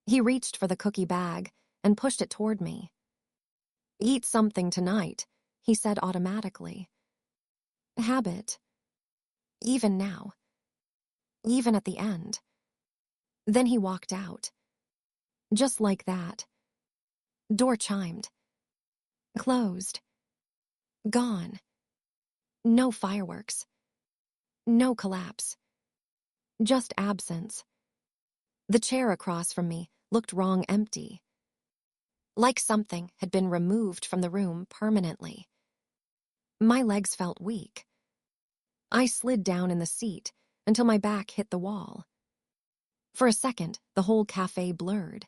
He reached for the cookie bag and pushed it toward me. Eat something tonight, he said automatically. Habit. Even now. Even at the end. Then he walked out. Just like that. Door chimed. Closed. Gone. No fireworks. No collapse. Just absence. The chair across from me looked wrong empty. Like something had been removed from the room permanently. My legs felt weak. I slid down in the seat until my back hit the wall. For a second, the whole cafe blurred.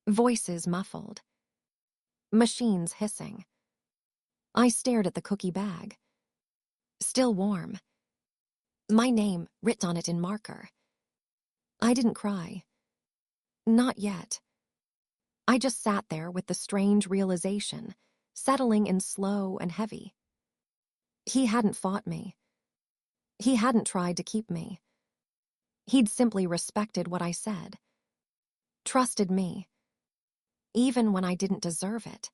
Voices muffled. Machines hissing. I stared at the cookie bag. Still warm. My name written on it in marker. I didn't cry. Not yet. I just sat there with the strange realization, settling in slow and heavy. He hadn't fought me. He hadn't tried to keep me. He'd simply respected what I said. Trusted me. Even when I didn't deserve it.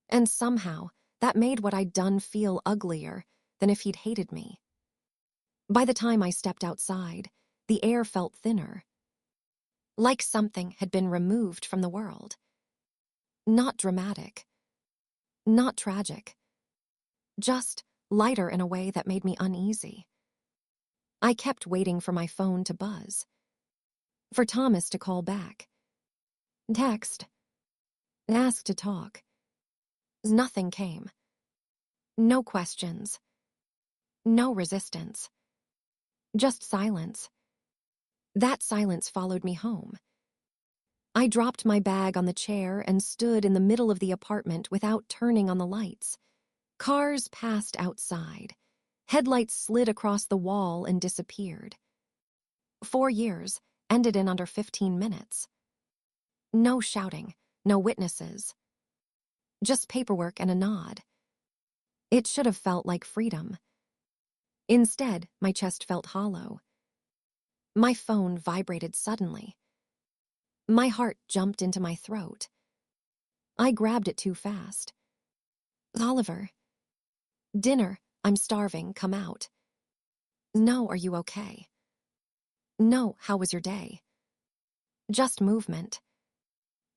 And somehow, that made what I'd done feel uglier than if he'd hated me. By the time I stepped outside, the air felt thinner. Like something had been removed from the world. Not dramatic. Not tragic. Just lighter in a way that made me uneasy. I kept waiting for my phone to buzz. For Thomas to call back. Text. Ask to talk. Nothing came. No questions. No resistance. Just silence. That silence followed me home. I dropped my bag on the chair and stood in the middle of the apartment without turning on the lights. Cars passed outside. Headlights slid across the wall and disappeared. 4 years ended in under 15 minutes. No shouting, no witnesses. Just paperwork and a nod. It should have felt like freedom. Instead, my chest felt hollow. My phone vibrated suddenly. My heart jumped into my throat. I grabbed it too fast. Oliver. Dinner, I'm starving, come out. No, are you okay? No, how was your day? Just movement.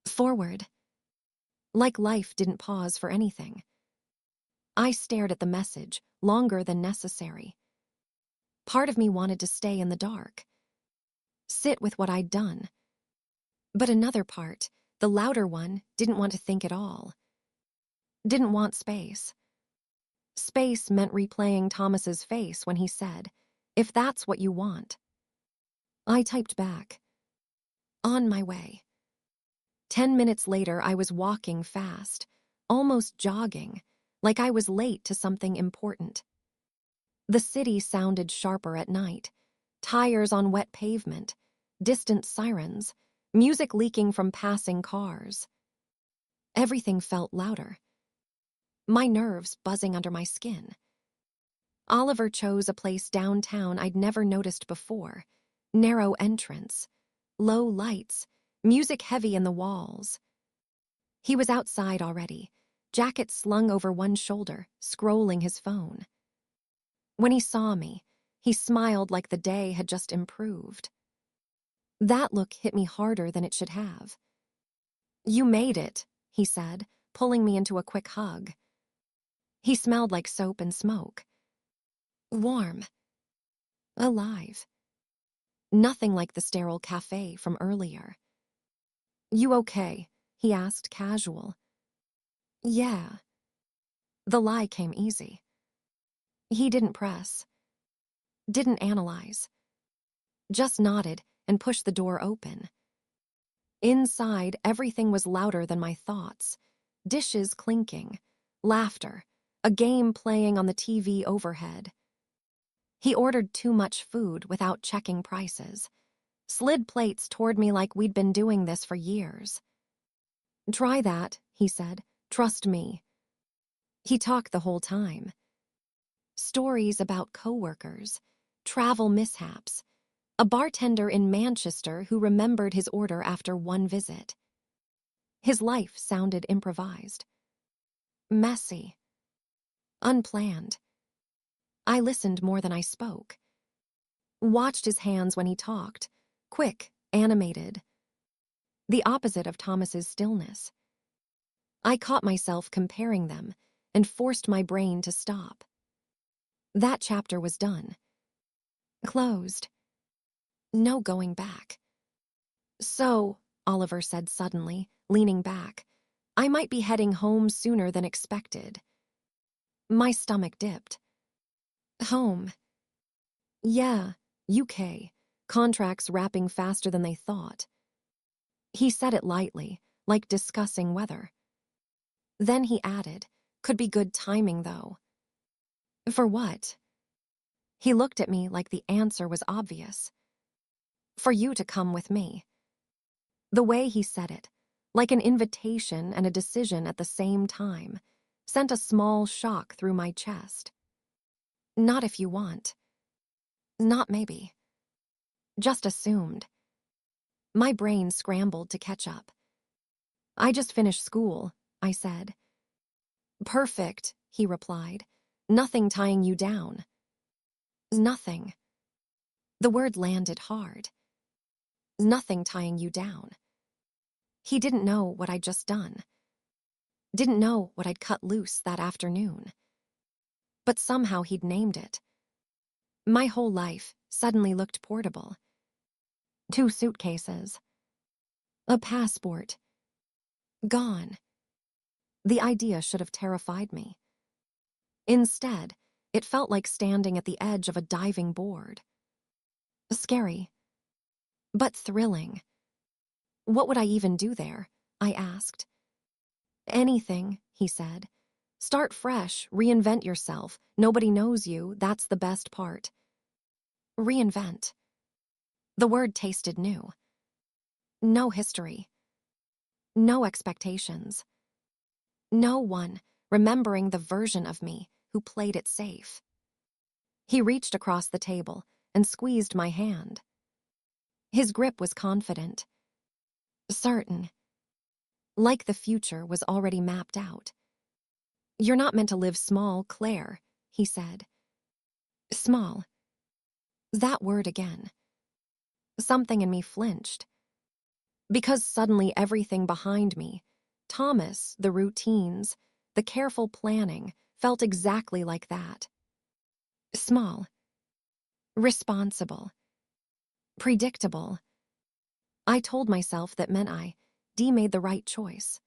Forward. Like life didn't pause for anything. I stared at the message, longer than necessary. Part of me wanted to stay in the dark. Sit with what I'd done. But another part, the louder one, didn't want to think at all. Didn't want space. Space meant replaying Thomas's face when he said, "If that's what you want." I typed back. On my way. 10 minutes later, I was walking fast, almost jogging, like I was late to something important. The city sounded sharper at night. Tires on wet pavement, distant sirens, music leaking from passing cars. Everything felt louder. My nerves buzzing under my skin. Oliver chose a place downtown I'd never noticed before. Narrow entrance, low lights, music heavy in the walls. He was outside already, jacket slung over one shoulder, scrolling his phone. When he saw me, he smiled like the day had just improved. That look hit me harder than it should have. "You made it," he said, pulling me into a quick hug. He smelled like soap and smoke. Warm. Alive. Nothing like the sterile cafe from earlier. "You okay?" he asked, casual. "Yeah." The lie came easy. He didn't press. Didn't analyze. Just nodded and pushed the door open. Inside, everything was louder than my thoughts. Dishes clinking, laughter, a game playing on the TV overhead. He ordered too much food without checking prices. Slid plates toward me like we'd been doing this for years. "Try that," he said. "Trust me." He talked the whole time. Stories about coworkers, travel mishaps, a bartender in Manchester who remembered his order after one visit. His life sounded improvised. Messy. Unplanned. I listened more than I spoke. Watched his hands when he talked. Quick, animated. The opposite of Thomas's stillness. I caught myself comparing them and forced my brain to stop. That chapter was done. Closed. No going back. "So," Oliver said suddenly, leaning back, "I might be heading home sooner than expected." My stomach dipped. Home. Yeah, UK. Contracts wrapping faster than they thought. He said it lightly, like discussing weather. Then he added, "Could be good timing, though." "For what?" He looked at me like the answer was obvious. "For you to come with me." The way he said it, like an invitation and a decision at the same time, sent a small shock through my chest. "Not if you want." "Not maybe." Just assumed. My brain scrambled to catch up. "I just finished school," I said. "Perfect," he replied. "Nothing tying you down." Nothing. The word landed hard. Nothing tying you down. He didn't know what I'd just done. Didn't know what I'd cut loose that afternoon. But somehow he'd named it. My whole life suddenly looked portable. 2 suitcases. A passport. Gone. The idea should have terrified me. Instead, it felt like standing at the edge of a diving board. Scary. But thrilling. What would I even do there? I asked. "Anything," he said. "Start fresh, reinvent yourself. Nobody knows you, that's the best part." Reinvent. The word tasted new. No history. No expectations. No one remembering the version of me who played it safe. He reached across the table and squeezed my hand. His grip was confident. Certain. Like the future was already mapped out. "You're not meant to live small, Claire," he said. Small. That word again. Something in me flinched. Because suddenly everything behind me, Thomas, the routines, the careful planning, felt exactly like that. Small. Responsible. Predictable. I told myself that meant made the right choice.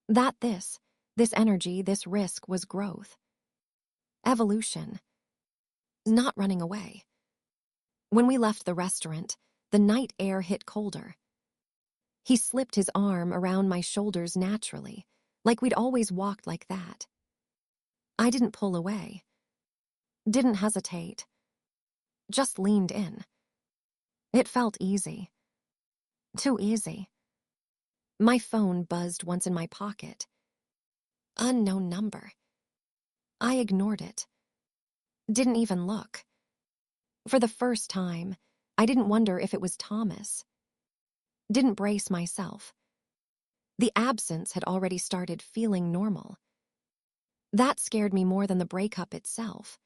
That this energy, this risk was growth. Evolution. Not running away. When we left the restaurant, the night air hit colder. He slipped his arm around my shoulders naturally, like we'd always walked like that. I didn't pull away. Didn't hesitate. Just leaned in. It felt easy. Too easy. My phone buzzed once in my pocket. Unknown number. I ignored it. Didn't even look. For the first time, I didn't wonder if it was Thomas. Didn't brace myself. The absence had already started feeling normal. That scared me more than the breakup itself.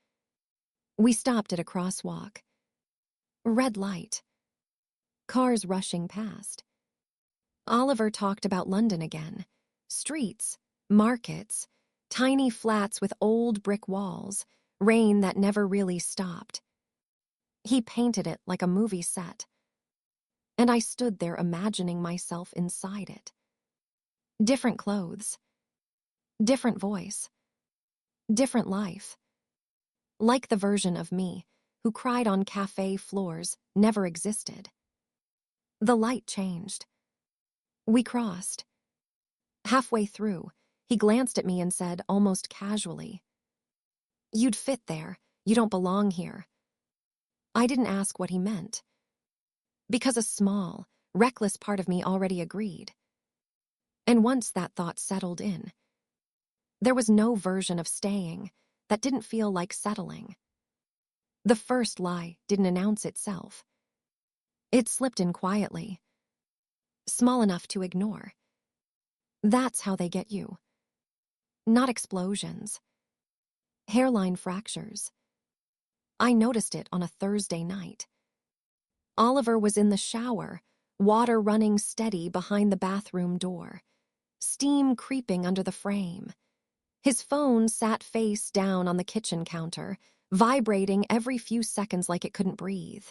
We stopped at a crosswalk. Red light. Cars rushing past. Oliver talked about London again. Streets, markets, tiny flats with old brick walls, rain that never really stopped. He painted it like a movie set. And I stood there imagining myself inside it. Different clothes. Different voice. Different life. Like the version of me who cried on cafe floors never existed. The light changed. We crossed. Halfway through, he glanced at me and said, almost casually, "You'd fit there. You don't belong here." I didn't ask what he meant, because a small, reckless part of me already agreed. And once that thought settled in, there was no version of staying that didn't feel like settling. The first lie didn't announce itself. It slipped in quietly, small enough to ignore. That's how they get you. Not explosions. Hairline fractures. I noticed it on a Thursday night. Oliver was in the shower, water running steady behind the bathroom door, steam creeping under the frame. His phone sat face down on the kitchen counter, vibrating every few seconds like it couldn't breathe.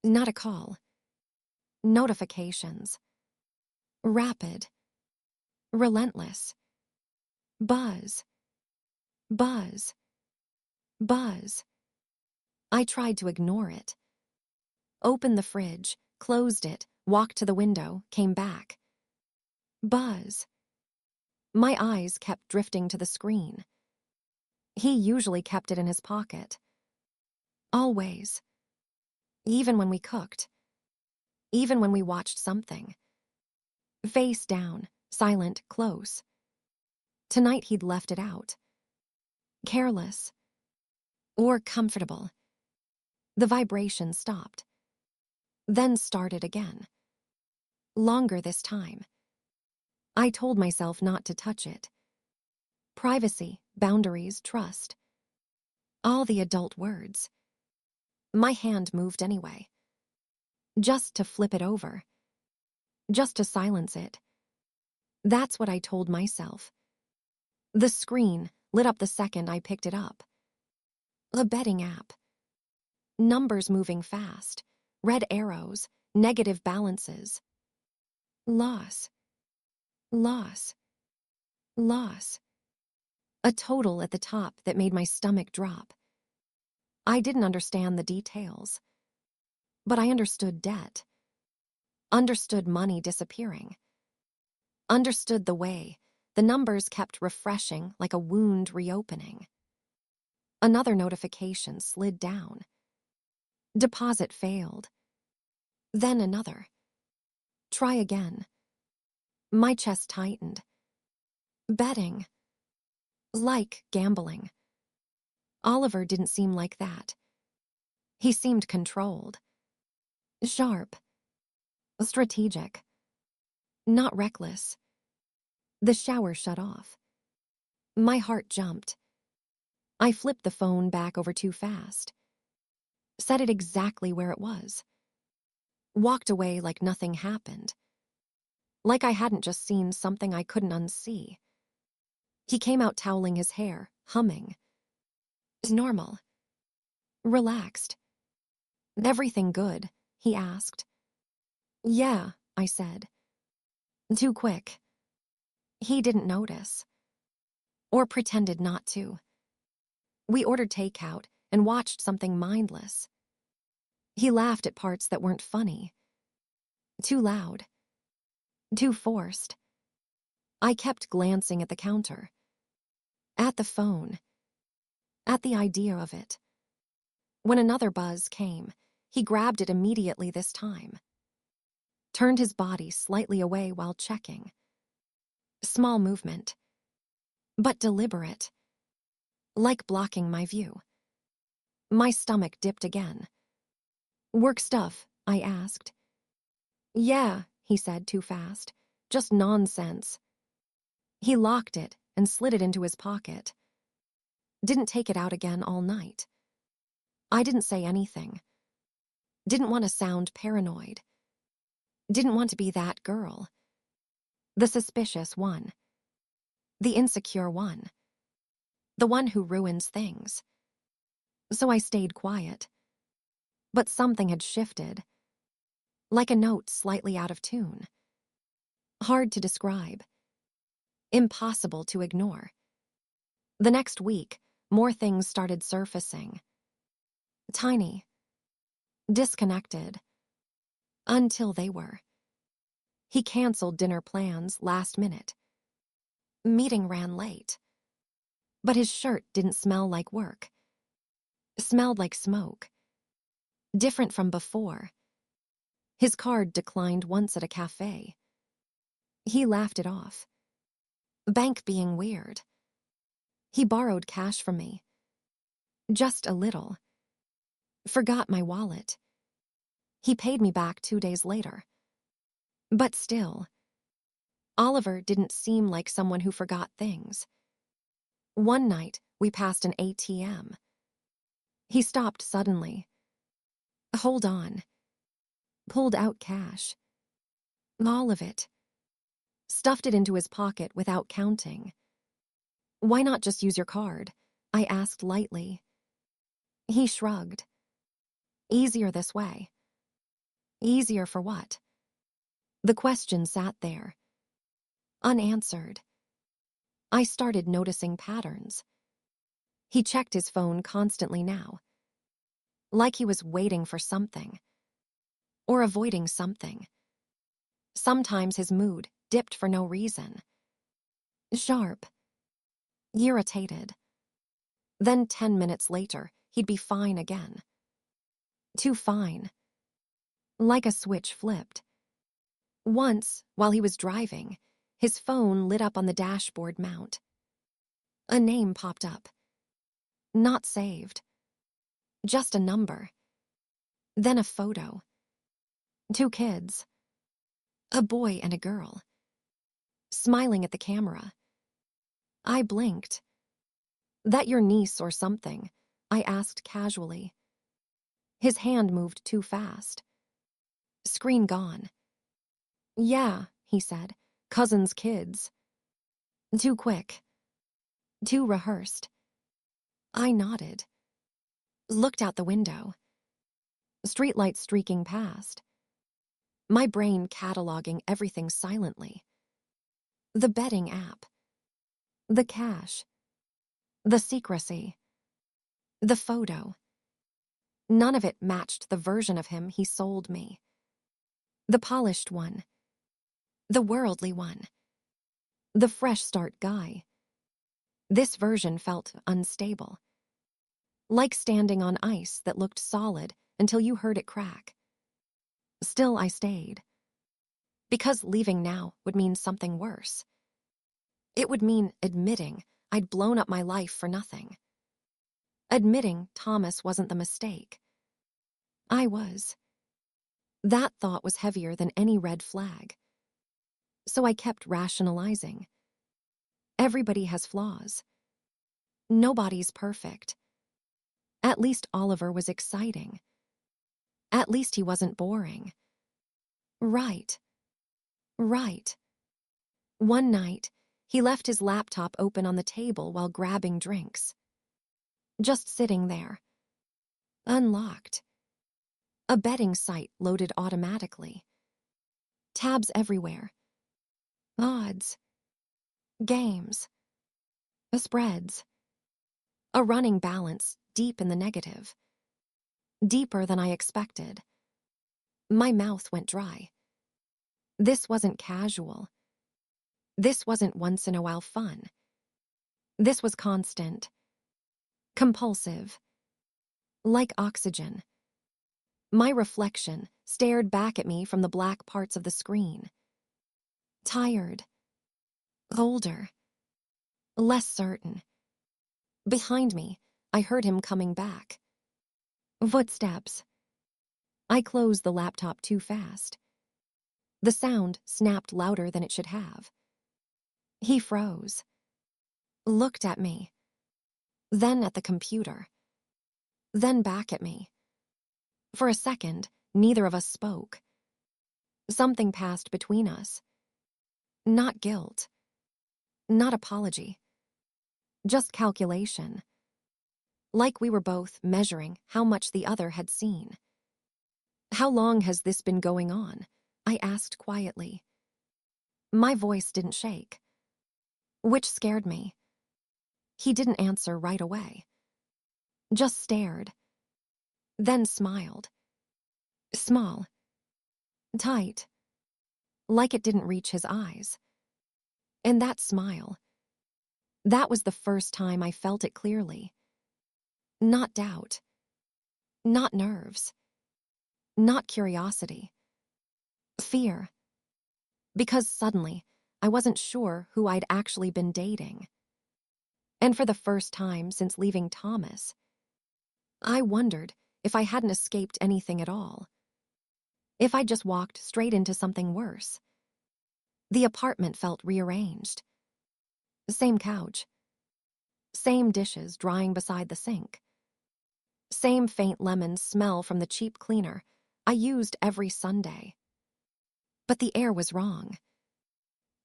Not a call. Notifications. Rapid. Relentless. Buzz. Buzz. Buzz. I tried to ignore it. Opened the fridge, closed it, walked to the window, came back. Buzz. My eyes kept drifting to the screen. He usually kept it in his pocket. Always. Even when we cooked. Even when we watched something. Face down, silent, close. Tonight he'd left it out. Careless. Or comfortable. The vibration stopped. Then started again. Longer this time. I told myself not to touch it. Privacy, boundaries, trust. All the adult words. My hand moved anyway. Just to flip it over. Just to silence it. That's what I told myself. The screen lit up the second I picked it up. A betting app. Numbers moving fast. Red arrows. Negative balances. Loss. Loss. Loss. A total at the top that made my stomach drop. I didn't understand the details. But I understood debt. Understood money disappearing. Understood the way the numbers kept refreshing like a wound reopening. Another notification slid down. Deposit failed. Then another. Try again. My chest tightened. Betting. Like gambling. Oliver didn't seem like that. He seemed controlled. Sharp. Strategic. Not reckless. The shower shut off. My heart jumped. I flipped the phone back over too fast. Set it exactly where it was. Walked away like nothing happened. Like I hadn't just seen something I couldn't unsee. He came out toweling his hair, humming. Normal. Relaxed. Everything good? He asked. Yeah, I said. Too quick. He didn't notice. Or pretended not to. We ordered takeout and watched something mindless. He laughed at parts that weren't funny. Too loud. Too forced. I kept glancing at the counter. At the phone. At the idea of it. When another buzz came, he grabbed it immediately this time. Turned his body slightly away while checking. Small movement. But deliberate. Like blocking my view. My stomach dipped again. Work stuff? I asked. Yeah, he said too fast. Just nonsense. He locked it and slid it into his pocket. Didn't take it out again all night. I didn't say anything. Didn't want to sound paranoid. Didn't want to be that girl. The suspicious one. The insecure one. The one who ruins things. So I stayed quiet. But something had shifted. Like a note slightly out of tune. Hard to describe. Impossible to ignore. The next week, more things started surfacing. Tiny. Disconnected. Until they were. He canceled dinner plans last minute. Meeting ran late. But his shirt didn't smell like work. Smelled like smoke. Different from before. His card declined once at a cafe. He laughed it off. Bank being weird. He borrowed cash from me. Just a little. Forgot my wallet. He paid me back 2 days later. But still, Oliver didn't seem like someone who forgot things. One night, we passed an ATM. He stopped suddenly. Hold on. Pulled out cash. All of it. Stuffed it into his pocket without counting. Why not just use your card? I asked lightly. He shrugged. Easier this way. Easier for what? The question sat there. Unanswered. I started noticing patterns. He checked his phone constantly now. Like he was waiting for something. Or avoiding something. Sometimes his mood dipped for no reason. Sharp. Irritated. Then 10 minutes later, he'd be fine again. Too fine. Like a switch flipped. Once, while he was driving, his phone lit up on the dashboard mount. A name popped up. Not saved. Just a number. Then a photo. 2 kids. A boy and a girl. Smiling at the camera. I blinked. That your niece or something? I asked casually. His hand moved too fast. Screen gone. Yeah, he said. Cousin's kids. Too quick. Too rehearsed. I nodded. Looked out the window. Streetlights streaking past. My brain cataloging everything silently. The betting app. The cash. The secrecy. The photo. None of it matched the version of him he sold me. The polished one. The worldly one. The fresh start guy. This version felt unstable. Like standing on ice that looked solid until you heard it crack. Still, I stayed. Because leaving now would mean something worse. It would mean admitting I'd blown up my life for nothing. Admitting Thomas wasn't the mistake. I was. That thought was heavier than any red flag. So I kept rationalizing. Everybody has flaws. Nobody's perfect. At least Oliver was exciting. At least he wasn't boring. Right. Right. One night, he left his laptop open on the table while grabbing drinks. Just sitting there. Unlocked. A betting site loaded automatically. Tabs everywhere. Odds. Games. Spreads. A running balance deep in the negative. Deeper than I expected. My mouth went dry. This wasn't casual. This wasn't once-in-a-while fun. This was constant. Compulsive. Like oxygen. My reflection stared back at me from the black parts of the screen. Tired. Older. Less certain. Behind me, I heard him coming back. Footsteps. I closed the laptop too fast. The sound snapped louder than it should have. He froze. Looked at me. Then at the computer. then back at me. For a second, neither of us spoke. Something passed between us. Not guilt. Not apology. Just calculation. Like we were both measuring how much the other had seen. "How long has this been going on?" I asked quietly. My voice didn't shake, which scared me. He didn't answer right away. Just stared. Then smiled. Small. Tight. Like it didn't reach his eyes. And that smile, that was the first time I felt it clearly. Not doubt. Not nerves. Not curiosity. Fear. Because suddenly, I wasn't sure who I'd actually been dating. And for the first time since leaving Thomas, I wondered if I hadn't escaped anything at all. If I'd just walked straight into something worse. The apartment felt rearranged. Same couch. Same dishes drying beside the sink. Same faint lemon smell from the cheap cleaner I used every Sunday. But the air was wrong.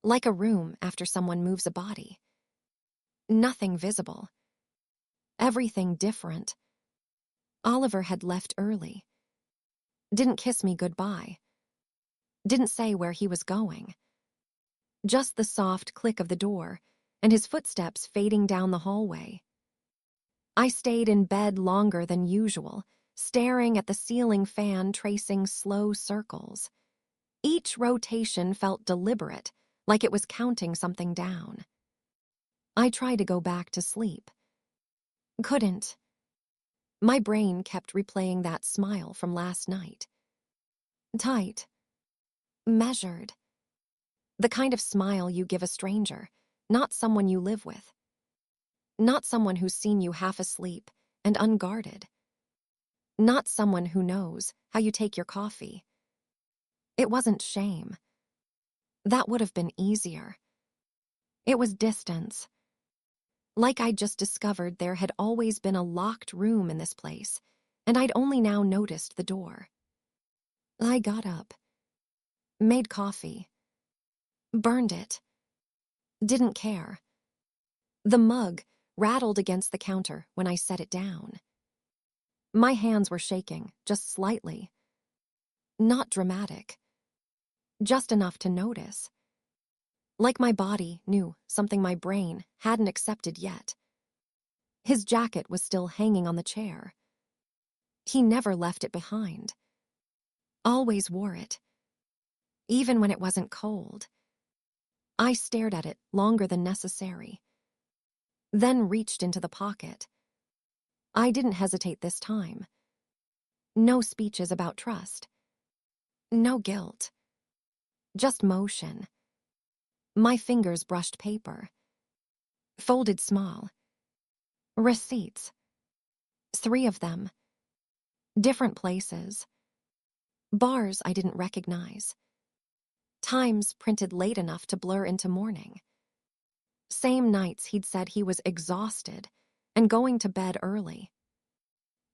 Like a room after someone moves a body. Nothing visible. Everything different. Oliver had left early. Didn't kiss me goodbye. Didn't say where he was going. Just the soft click of the door and his footsteps fading down the hallway. I stayed in bed longer than usual, staring at the ceiling fan tracing slow circles. Each rotation felt deliberate, like it was counting something down. I tried to go back to sleep. Couldn't. My brain kept replaying that smile from last night. Tight. Measured. The kind of smile you give a stranger, not someone you live with. Not someone who's seen you half asleep and unguarded. Not someone who knows how you take your coffee. It wasn't shame. That would have been easier. It was distance. Like I'd just discovered there had always been a locked room in this place, and I'd only now noticed the door. I got up. Made coffee. Burned it. Didn't care. The mug rattled against the counter when I set it down. My hands were shaking, just slightly. Not dramatic. Just enough to notice. Like my body knew something my brain hadn't accepted yet. His jacket was still hanging on the chair. He never left it behind. Always wore it. Even when it wasn't cold. I stared at it longer than necessary. Then reached into the pocket. I didn't hesitate this time. No speeches about trust. No guilt. Just motion. My fingers brushed paper. Folded small. Receipts. 3 of them. Different places. Bars I didn't recognize. Times printed late enough to blur into morning. Same nights he'd said he was exhausted and going to bed early.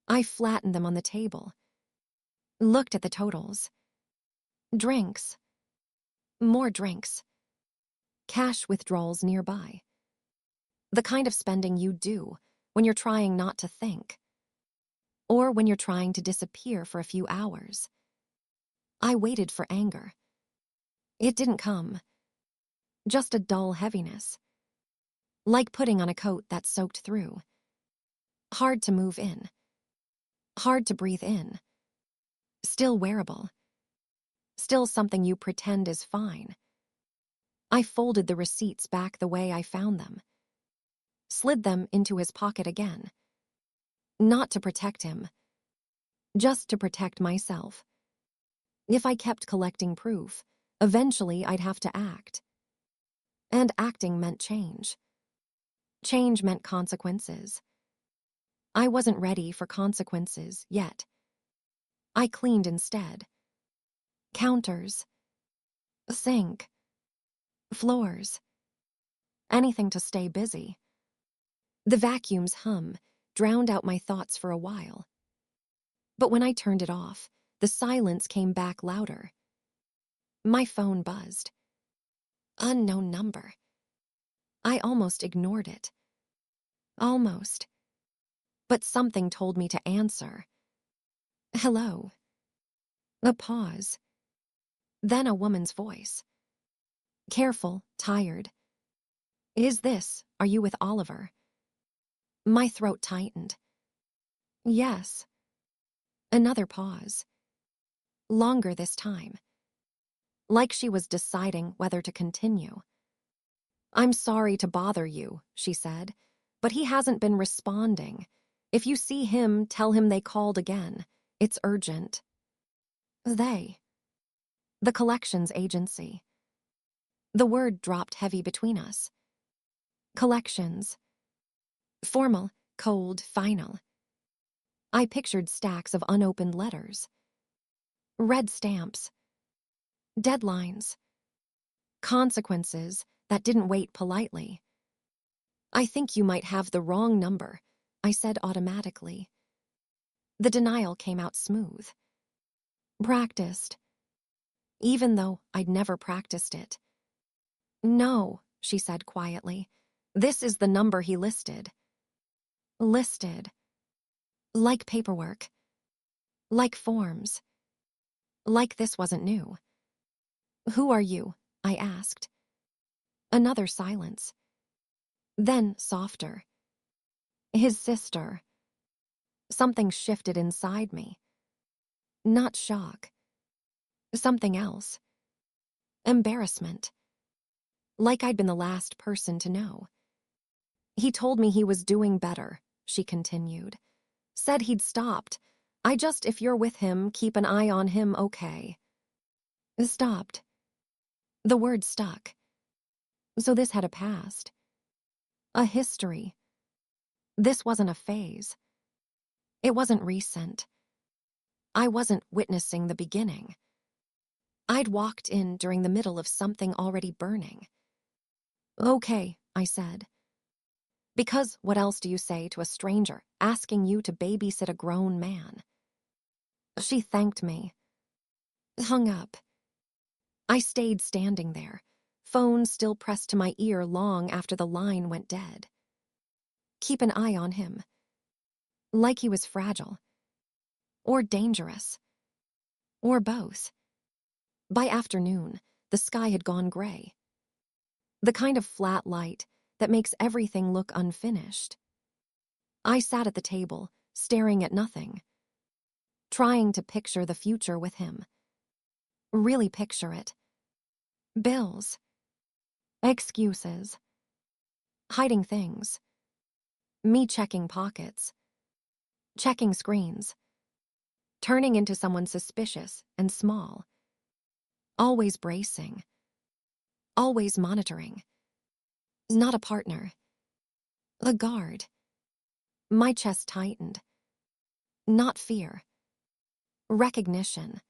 I flattened them on the table. Looked at the totals. Drinks. More drinks. Cash withdrawals nearby. The kind of spending you do when you're trying not to think. Or when you're trying to disappear for a few hours. I waited for anger. It didn't come. Just a dull heaviness. Like putting on a coat that soaked through. Hard to move in. Hard to breathe in. Still wearable. Still something you pretend is fine. I folded the receipts back the way I found them. Slid them into his pocket again. Not to protect him. Just to protect myself. If I kept collecting proof, eventually I'd have to act. And acting meant change. Change meant consequences. I wasn't ready for consequences yet. I cleaned instead. Counters. Sink. Floors. Anything to stay busy. The vacuum's hum drowned out my thoughts for a while. But when I turned it off, the silence came back louder. My phone buzzed. Unknown number. I almost ignored it. Almost. But something told me to answer. Hello. A pause. Then a woman's voice. Careful, tired. Are you with Oliver? My throat tightened. Yes. Another pause. Longer this time. Like she was deciding whether to continue. I'm sorry to bother you, she said, but he hasn't been responding. If you see him, tell him they called again. It's urgent. They. The collections agency. The word dropped heavy between us. Collections. Formal, cold, final. I pictured stacks of unopened letters. Red stamps. Deadlines. Consequences that didn't wait politely. I think you might have the wrong number, I said automatically. The denial came out smooth. Practiced. Even though I'd never practiced it. No, she said quietly. This is the number he listed. Listed. Like paperwork. Like forms. Like this wasn't new. Who are you? I asked. Another silence. Then softer. His sister. Something shifted inside me. Not shock. Something else. Embarrassment. Like I'd been the last person to know. He told me he was doing better, she continued. Said he'd stopped. If you're with him, keep an eye on him, okay. Stopped. The word stuck. So this had a past. A history. This wasn't a phase. It wasn't recent. I wasn't witnessing the beginning. I'd walked in during the middle of something already burning. Okay, I said. Because what else do you say to a stranger asking you to babysit a grown man? She thanked me. Hung up. I stayed standing there, phone still pressed to my ear long after the line went dead. Keep an eye on him. Like he was fragile. Or dangerous. Or both. By afternoon, the sky had gone gray. The kind of flat light that makes everything look unfinished. I sat at the table, staring at nothing. Trying to picture the future with him. Really picture it. Bills. Excuses. Hiding things. Me checking pockets. Checking screens. Turning into someone suspicious and small. Always bracing. Always monitoring. Not a partner. A guard. My chest tightened. Not fear. Recognition.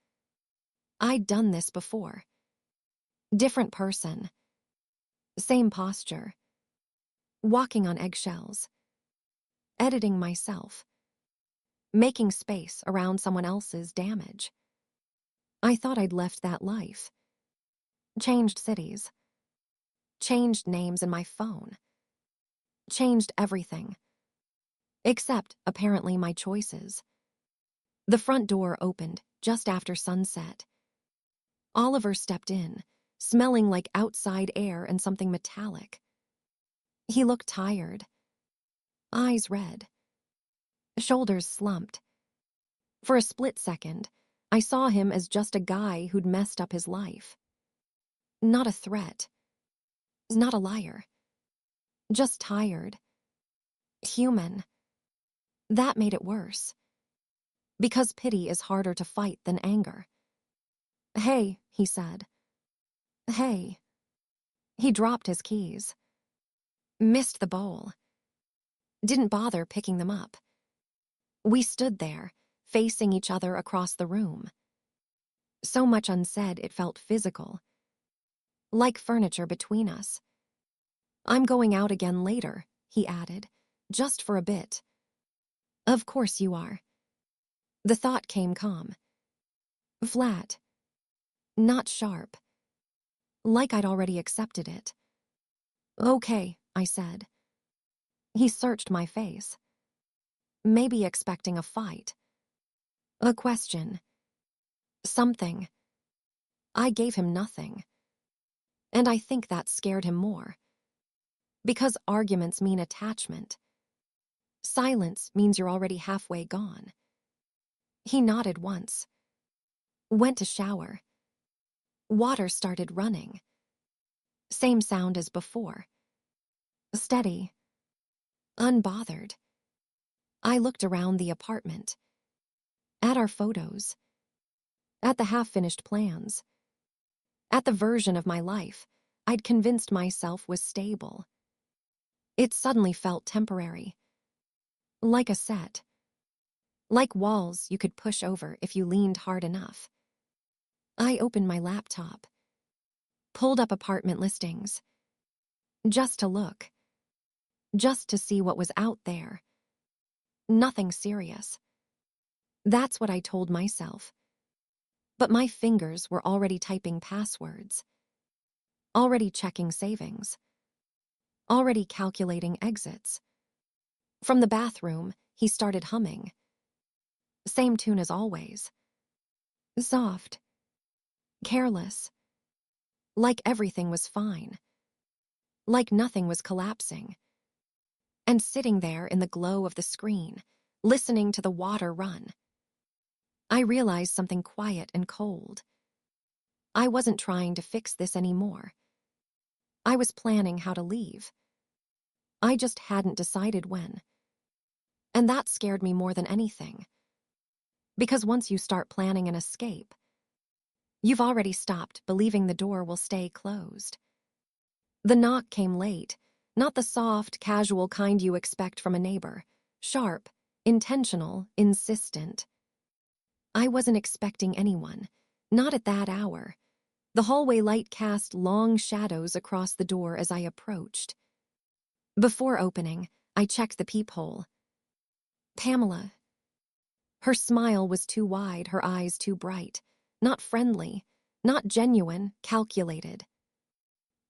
I'd done this before. Different person. Same posture. Walking on eggshells. Editing myself. Making space around someone else's damage. I thought I'd left that life. Changed cities. Changed names in my phone. Changed everything. Except, apparently, my choices. The front door opened just after sunset. Oliver stepped in, smelling like outside air and something metallic. He looked tired. Eyes red. Shoulders slumped. For a split second, I saw him as just a guy who'd messed up his life. Not a threat. Not a liar. Just tired. Human. That made it worse. Because pity is harder to fight than anger. Hey, he said. Hey. He dropped his keys. Missed the bowl. Didn't bother picking them up. We stood there, facing each other across the room. So much unsaid it felt physical. Like furniture between us. I'm going out again later, he added, just for a bit. Of course you are. The thought came calm. Flat. Not sharp. Like I'd already accepted it. Okay, I said. He searched my face. Maybe expecting a fight. A question. Something. I gave him nothing. And I think that scared him more. Because arguments mean attachment. Silence means you're already halfway gone. He nodded once. Went to shower. Water started running. Same sound as before. Steady. Unbothered. I looked around the apartment. At our photos. At the half-finished plans. At the version of my life I'd convinced myself was stable. It suddenly felt temporary. Like a set. Like walls you could push over if you leaned hard enough. I opened my laptop. Pulled up apartment listings. Just to look. Just to see what was out there. Nothing serious. That's what I told myself. But my fingers were already typing passwords. Already checking savings. Already calculating exits. From the bathroom, he started humming. Same tune as always. Soft. Careless. Like everything was fine. Like nothing was collapsing. And sitting there in the glow of the screen, listening to the water run, I realized something quiet and cold. I wasn't trying to fix this anymore. I was planning how to leave. I just hadn't decided when. And that scared me more than anything. Because once you start planning an escape, you've already stopped believing the door will stay closed. The knock came late, not the soft, casual kind you expect from a neighbor. Sharp, intentional, insistent. I wasn't expecting anyone, not at that hour. The hallway light cast long shadows across the door as I approached. Before opening, I checked the peephole. Pamela. Her smile was too wide, her eyes too bright. Not friendly, not genuine, calculated.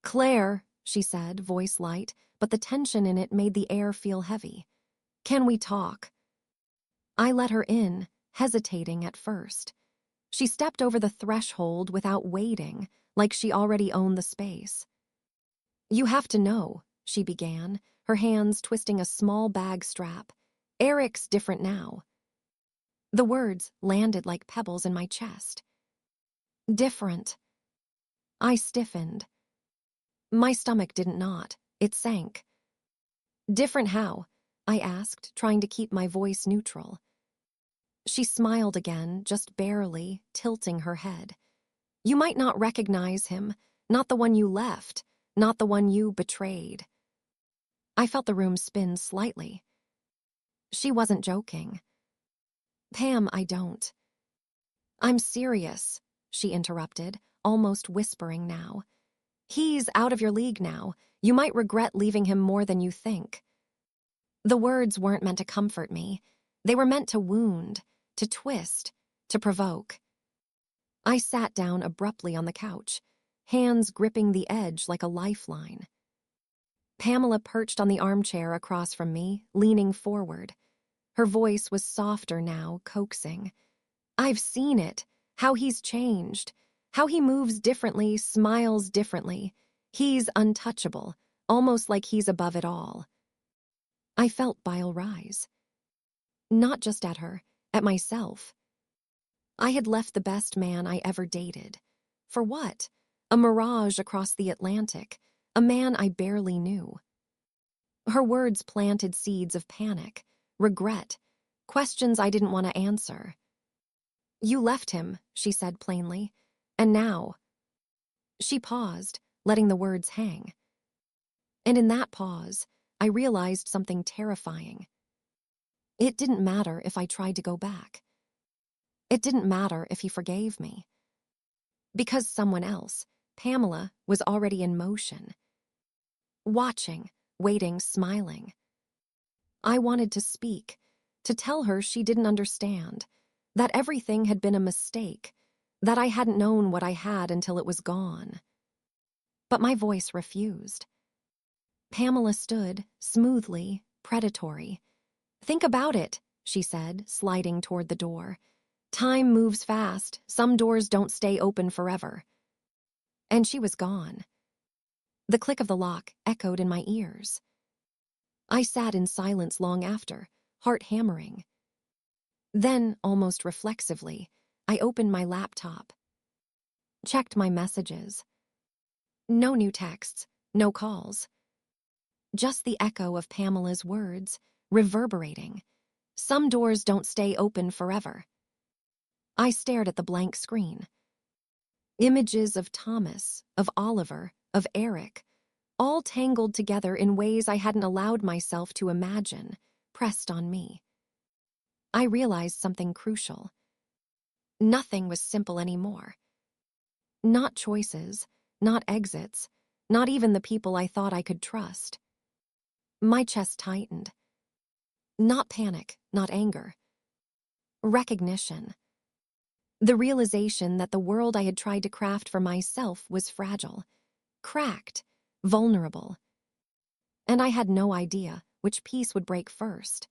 Claire, she said, voice light, but the tension in it made the air feel heavy. Can we talk? I let her in, hesitating at first. She stepped over the threshold without waiting, like she already owned the space. You have to know, she began, her hands twisting a small bag strap. Eric's different now. The words landed like pebbles in my chest. Different. I stiffened. My stomach didn't knot, it sank. Different how? I asked, trying to keep my voice neutral. She smiled again, just barely, tilting her head. You might not recognize him, not the one you left, not the one you betrayed. I felt the room spin slightly. She wasn't joking. Pam, I don't. I'm serious, she interrupted, almost whispering now. He's out of your league now. You might regret leaving him more than you think. The words weren't meant to comfort me. They were meant to wound, to twist, to provoke. I sat down abruptly on the couch, hands gripping the edge like a lifeline. Pamela perched on the armchair across from me, leaning forward. Her voice was softer now, coaxing. I've seen it, how he's changed, how he moves differently, smiles differently. He's untouchable, almost like he's above it all. I felt bile rise. Not just at her, at myself. I had left the best man I ever dated. For what? A mirage across the Atlantic, a man I barely knew. Her words planted seeds of panic, regret, questions I didn't want to answer. You left him, she said plainly, and now. She paused, letting the words hang. And in that pause, I realized something terrifying. It didn't matter if I tried to go back. It didn't matter if he forgave me. Because someone else, Pamela, was already in motion. Watching, waiting, smiling. I wanted to speak, to tell her she didn't understand, that everything had been a mistake, that I hadn't known what I had until it was gone. But my voice refused. Pamela stood, smoothly, predatory. "Think about it," she said, sliding toward the door. "Time moves fast. Some doors don't stay open forever." And she was gone. The click of the lock echoed in my ears. I sat in silence long after, heart hammering. Then, almost reflexively, I opened my laptop, checked my messages. No new texts, no calls. Just the echo of Pamela's words, reverberating. Some doors don't stay open forever. I stared at the blank screen. Images of Thomas, of Oliver, of Eric, all tangled together in ways I hadn't allowed myself to imagine, pressed on me. I realized something crucial. Nothing was simple anymore. Not choices, not exits, not even the people I thought I could trust. My chest tightened. Not panic, not anger. Recognition. The realization that the world I had tried to craft for myself was fragile, cracked, vulnerable. And I had no idea which piece would break first.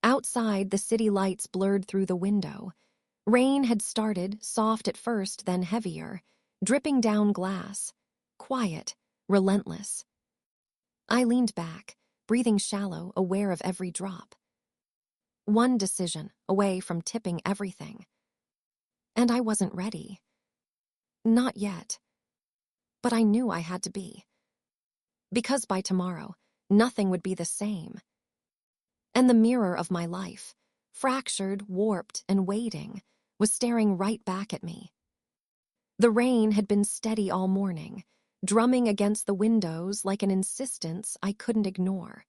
Outside, the city lights blurred through the window. Rain had started, soft at first, then heavier, dripping down glass. Quiet, relentless. I leaned back, breathing shallow, aware of every drop. One decision away from tipping everything. And I wasn't ready. Not yet. But I knew I had to be. Because by tomorrow, nothing would be the same. And the mirror of my life, fractured, warped, and waiting, was staring right back at me. The rain had been steady all morning, drumming against the windows like an insistence I couldn't ignore.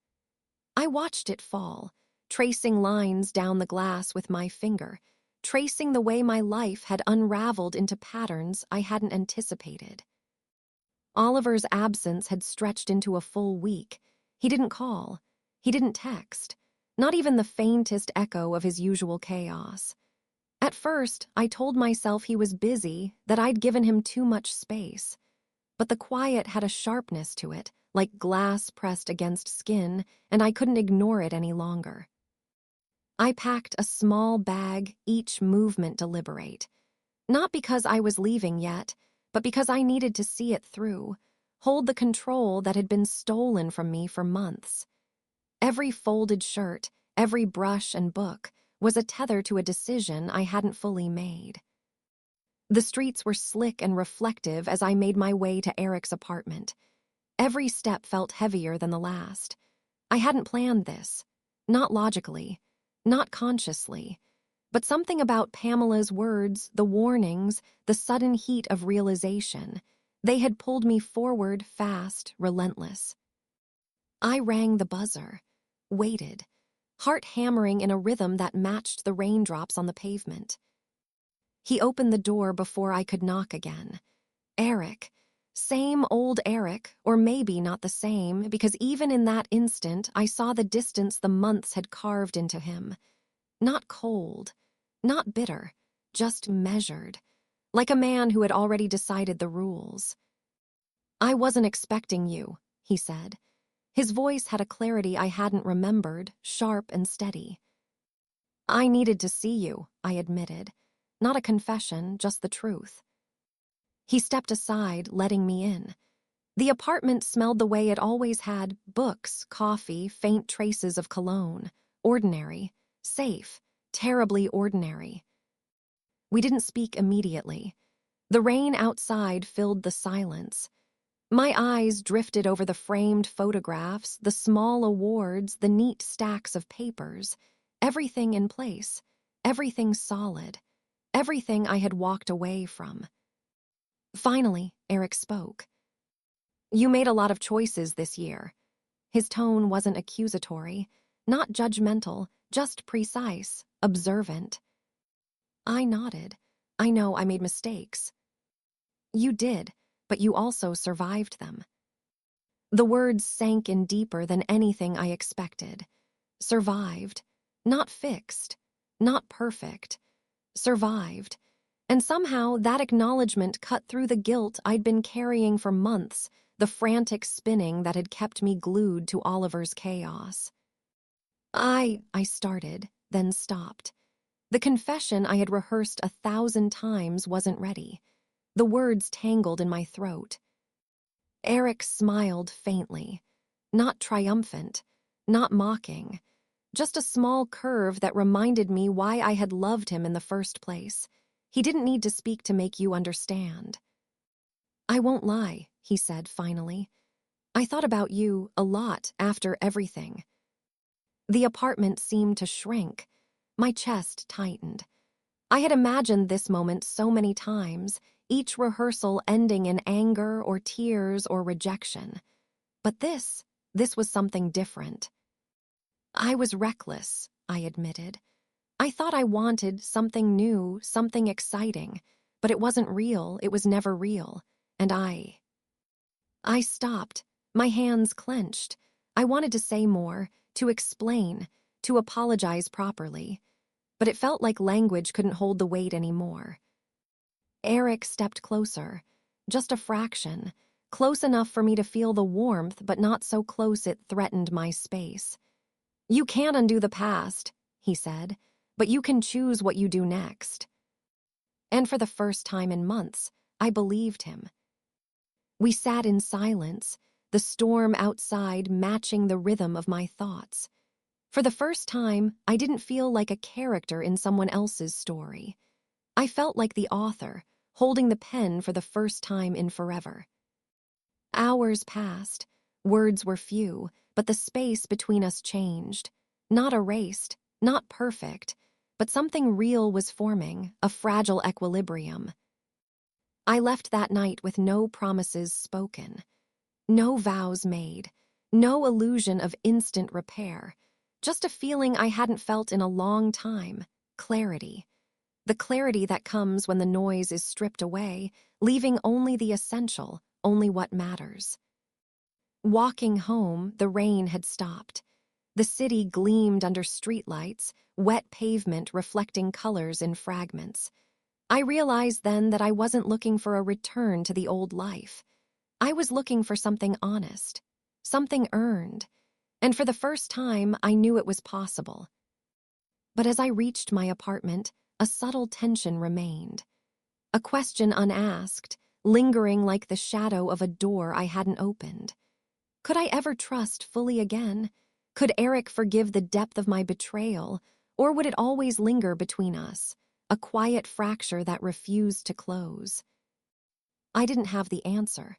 I watched it fall, tracing lines down the glass with my finger, tracing the way my life had unraveled into patterns I hadn't anticipated. Oliver's absence had stretched into a full week. He didn't call. He didn't text. Not even the faintest echo of his usual chaos. At first, I told myself he was busy, that I'd given him too much space. But the quiet had a sharpness to it, like glass pressed against skin, and I couldn't ignore it any longer. I packed a small bag, each movement deliberate. Not because I was leaving yet, but because I needed to see it through, hold the control that had been stolen from me for months. Every folded shirt, every brush and book was a tether to a decision I hadn't fully made. The streets were slick and reflective as I made my way to Eric's apartment. Every step felt heavier than the last. I hadn't planned this. Not logically, not consciously. But something about Pamela's words, the warnings, the sudden heat of realization, they had pulled me forward fast, relentless. I rang the buzzer, waited, heart hammering in a rhythm that matched the raindrops on the pavement. He opened the door before I could knock again. Eric. Same old Eric, or maybe not the same, because even in that instant I saw the distance the months had carved into him. Not cold, not bitter, just measured, like a man who had already decided the rules. "I wasn't expecting you," he said. His voice had a clarity I hadn't remembered, sharp and steady. "I needed to see you," I admitted. Not a confession, just the truth. He stepped aside, letting me in. The apartment smelled the way it always had: books, coffee, faint traces of cologne. Ordinary, safe, terribly ordinary. We didn't speak immediately. The rain outside filled the silence. My eyes drifted over the framed photographs, the small awards, the neat stacks of papers. Everything in place, everything solid, everything I had walked away from. Finally, Eric spoke. "You made a lot of choices this year." His tone wasn't accusatory, not judgmental, just precise, observant. I nodded. "I know I made mistakes." "You did, but you also survived them." The words sank in deeper than anything I expected. Survived. Not fixed, not perfect, survived. And somehow that acknowledgement cut through the guilt I'd been carrying for months, the frantic spinning that had kept me glued to Oliver's chaos. I started, then stopped. The confession I had rehearsed 1,000 times wasn't ready. The words tangled in my throat. Eric smiled faintly, not triumphant, not mocking, just a small curve that reminded me why I had loved him in the first place. He didn't need to speak to make you understand. I won't lie, he said finally. I thought about you a lot after everything. The apartment seemed to shrink. My chest tightened. I had imagined this moment so many times, each rehearsal ending in anger or tears or rejection. But this was something different. I was reckless, I admitted. I thought I wanted something new, something exciting, but it wasn't real, it was never real. And I stopped, my hands clenched. I wanted to say more, to explain, to apologize properly. But it felt like language couldn't hold the weight anymore. Eric stepped closer, just a fraction, close enough for me to feel the warmth, but not so close it threatened my space. You can't undo the past, he said, but you can choose what you do next. And for the first time in months, I believed him. We sat in silence, the storm outside matching the rhythm of my thoughts. For the first time, I didn't feel like a character in someone else's story. I felt like the author, holding the pen for the first time in forever. Hours passed, words were few, but the space between us changed. Not erased, not perfect, but something real was forming, a fragile equilibrium. I left that night with no promises spoken, no vows made, no illusion of instant repair, just a feeling I hadn't felt in a long time, clarity. The clarity that comes when the noise is stripped away, leaving only the essential, only what matters. Walking home, the rain had stopped. The city gleamed under streetlights, wet pavement reflecting colors in fragments. I realized then that I wasn't looking for a return to the old life. I was looking for something honest, something earned, and for the first time I knew it was possible. But as I reached my apartment, a subtle tension remained. A question unasked, lingering like the shadow of a door I hadn't opened. Could I ever trust fully again? Could Eric forgive the depth of my betrayal, or would it always linger between us, a quiet fracture that refused to close? I didn't have the answer.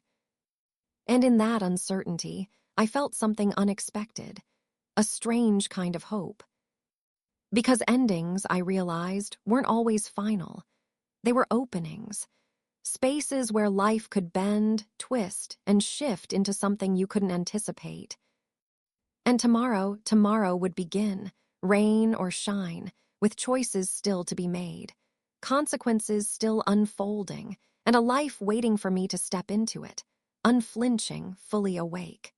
And in that uncertainty, I felt something unexpected, a strange kind of hope. Because endings, I realized, weren't always final. They were openings, spaces where life could bend, twist, and shift into something you couldn't anticipate. And tomorrow would begin, rain or shine, with choices still to be made, consequences still unfolding, and a life waiting for me to step into it, unflinching, fully awake.